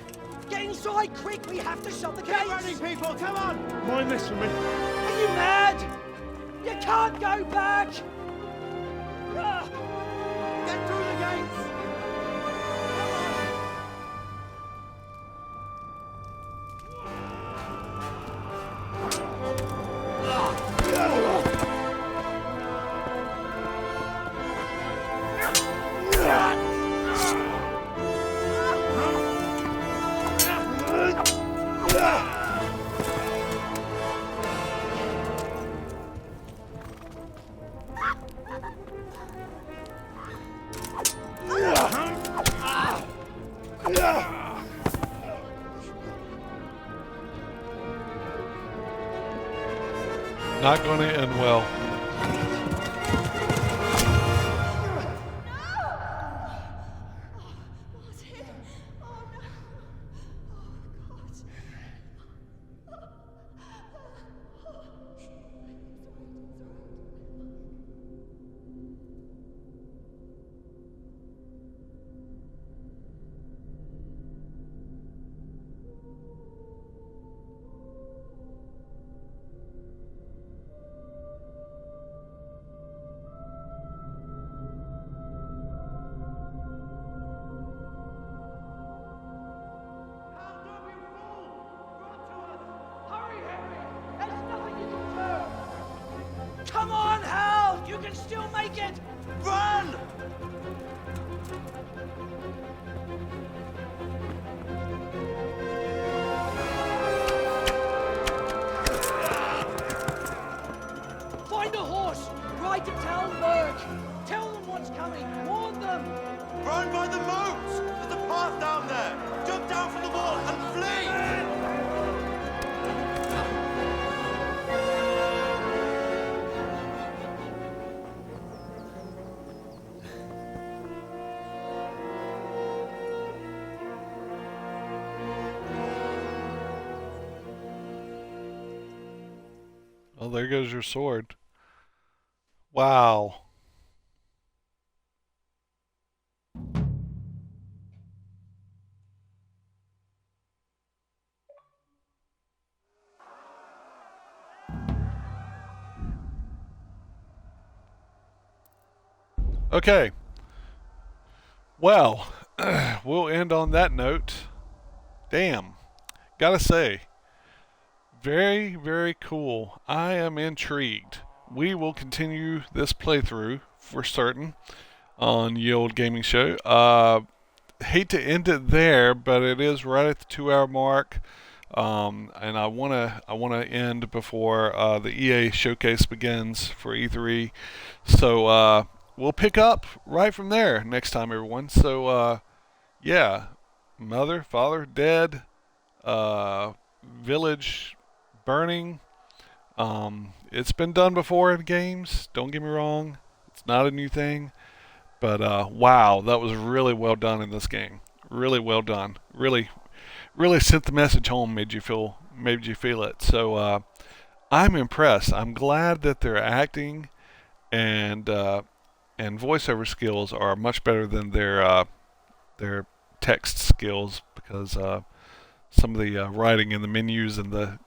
Get inside, quick! We have to shut the gates! Get running, people! Come on! Mind this for me. Are you mad? You can't go back! Ah. Get through the gates! Not going to end well. Come on, Hal! You can still make it! Run! Find a horse! Ride to Talmberg! Tell them what's coming! Warn them! Run by the moat! There's a path down there! Jump down from the wall and flee! Oh, there goes your sword. Wow. Okay. Well, we'll end on that note. Damn. Gotta say, very, very cool. I am intrigued. We will continue this playthrough for certain on Ye Olde Gaming Show. Hate to end it there, but it is right at the 2-hour mark. And I wanna end before the EA showcase begins for E3. So we'll pick up right from there next time, everyone. So yeah, mother, father, dead, village burning. It's been done before in games. Don't get me wrong. It's not a new thing. But wow, that was really well done in this game. Really well done. Really sent the message home. Made you feel it. So I'm impressed. I'm glad that their acting and voiceover skills are much better than their text skills, because some of the writing in the menus and the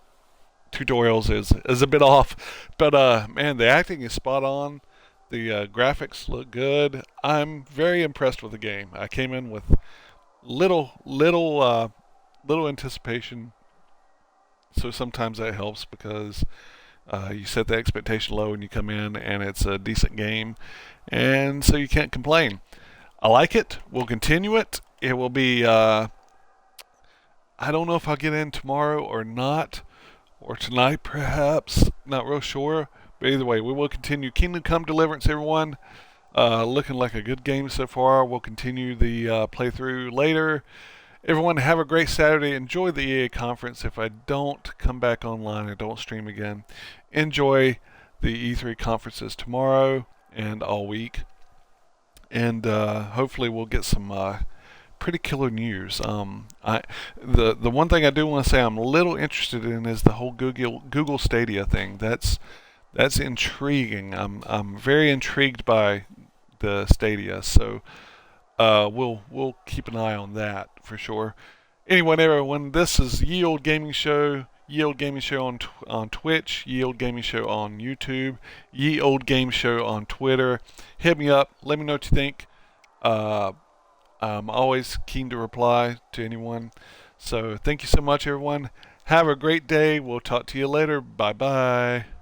tutorials is a bit off. But man, the acting is spot on. The graphics look good. I'm very impressed with the game. I came in with little anticipation, so sometimes that helps, because you set the expectation low and you come in and it's a decent game, and so you can't complain. I like it. We'll continue it. It will be I don't know if I'll get in tomorrow or not, or tonight perhaps. Not real sure. But either way, we will continue Kingdom Come Deliverance, everyone. Looking like a good game so far. We'll continue the playthrough later. Everyone, have a great Saturday. Enjoy the EA conference. If I don't come back online, I don't stream again, enjoy the E3 conferences tomorrow and all week. And hopefully we'll get some pretty killer news. The one thing I do want to say I'm a little interested in is the whole Google Stadia thing. That's intriguing. I'm very intrigued by the Stadia, so we'll keep an eye on that for sure. Anyway, everyone, this is Ye Olde Gaming Show. Ye Olde Gaming Show on Twitch, Ye Olde Gaming Show on YouTube, Ye Olde Game Show on Twitter. Hit me up. Let me know what you think. I'm always keen to reply to anyone. So thank you so much, everyone. Have a great day. We'll talk to you later. Bye-bye.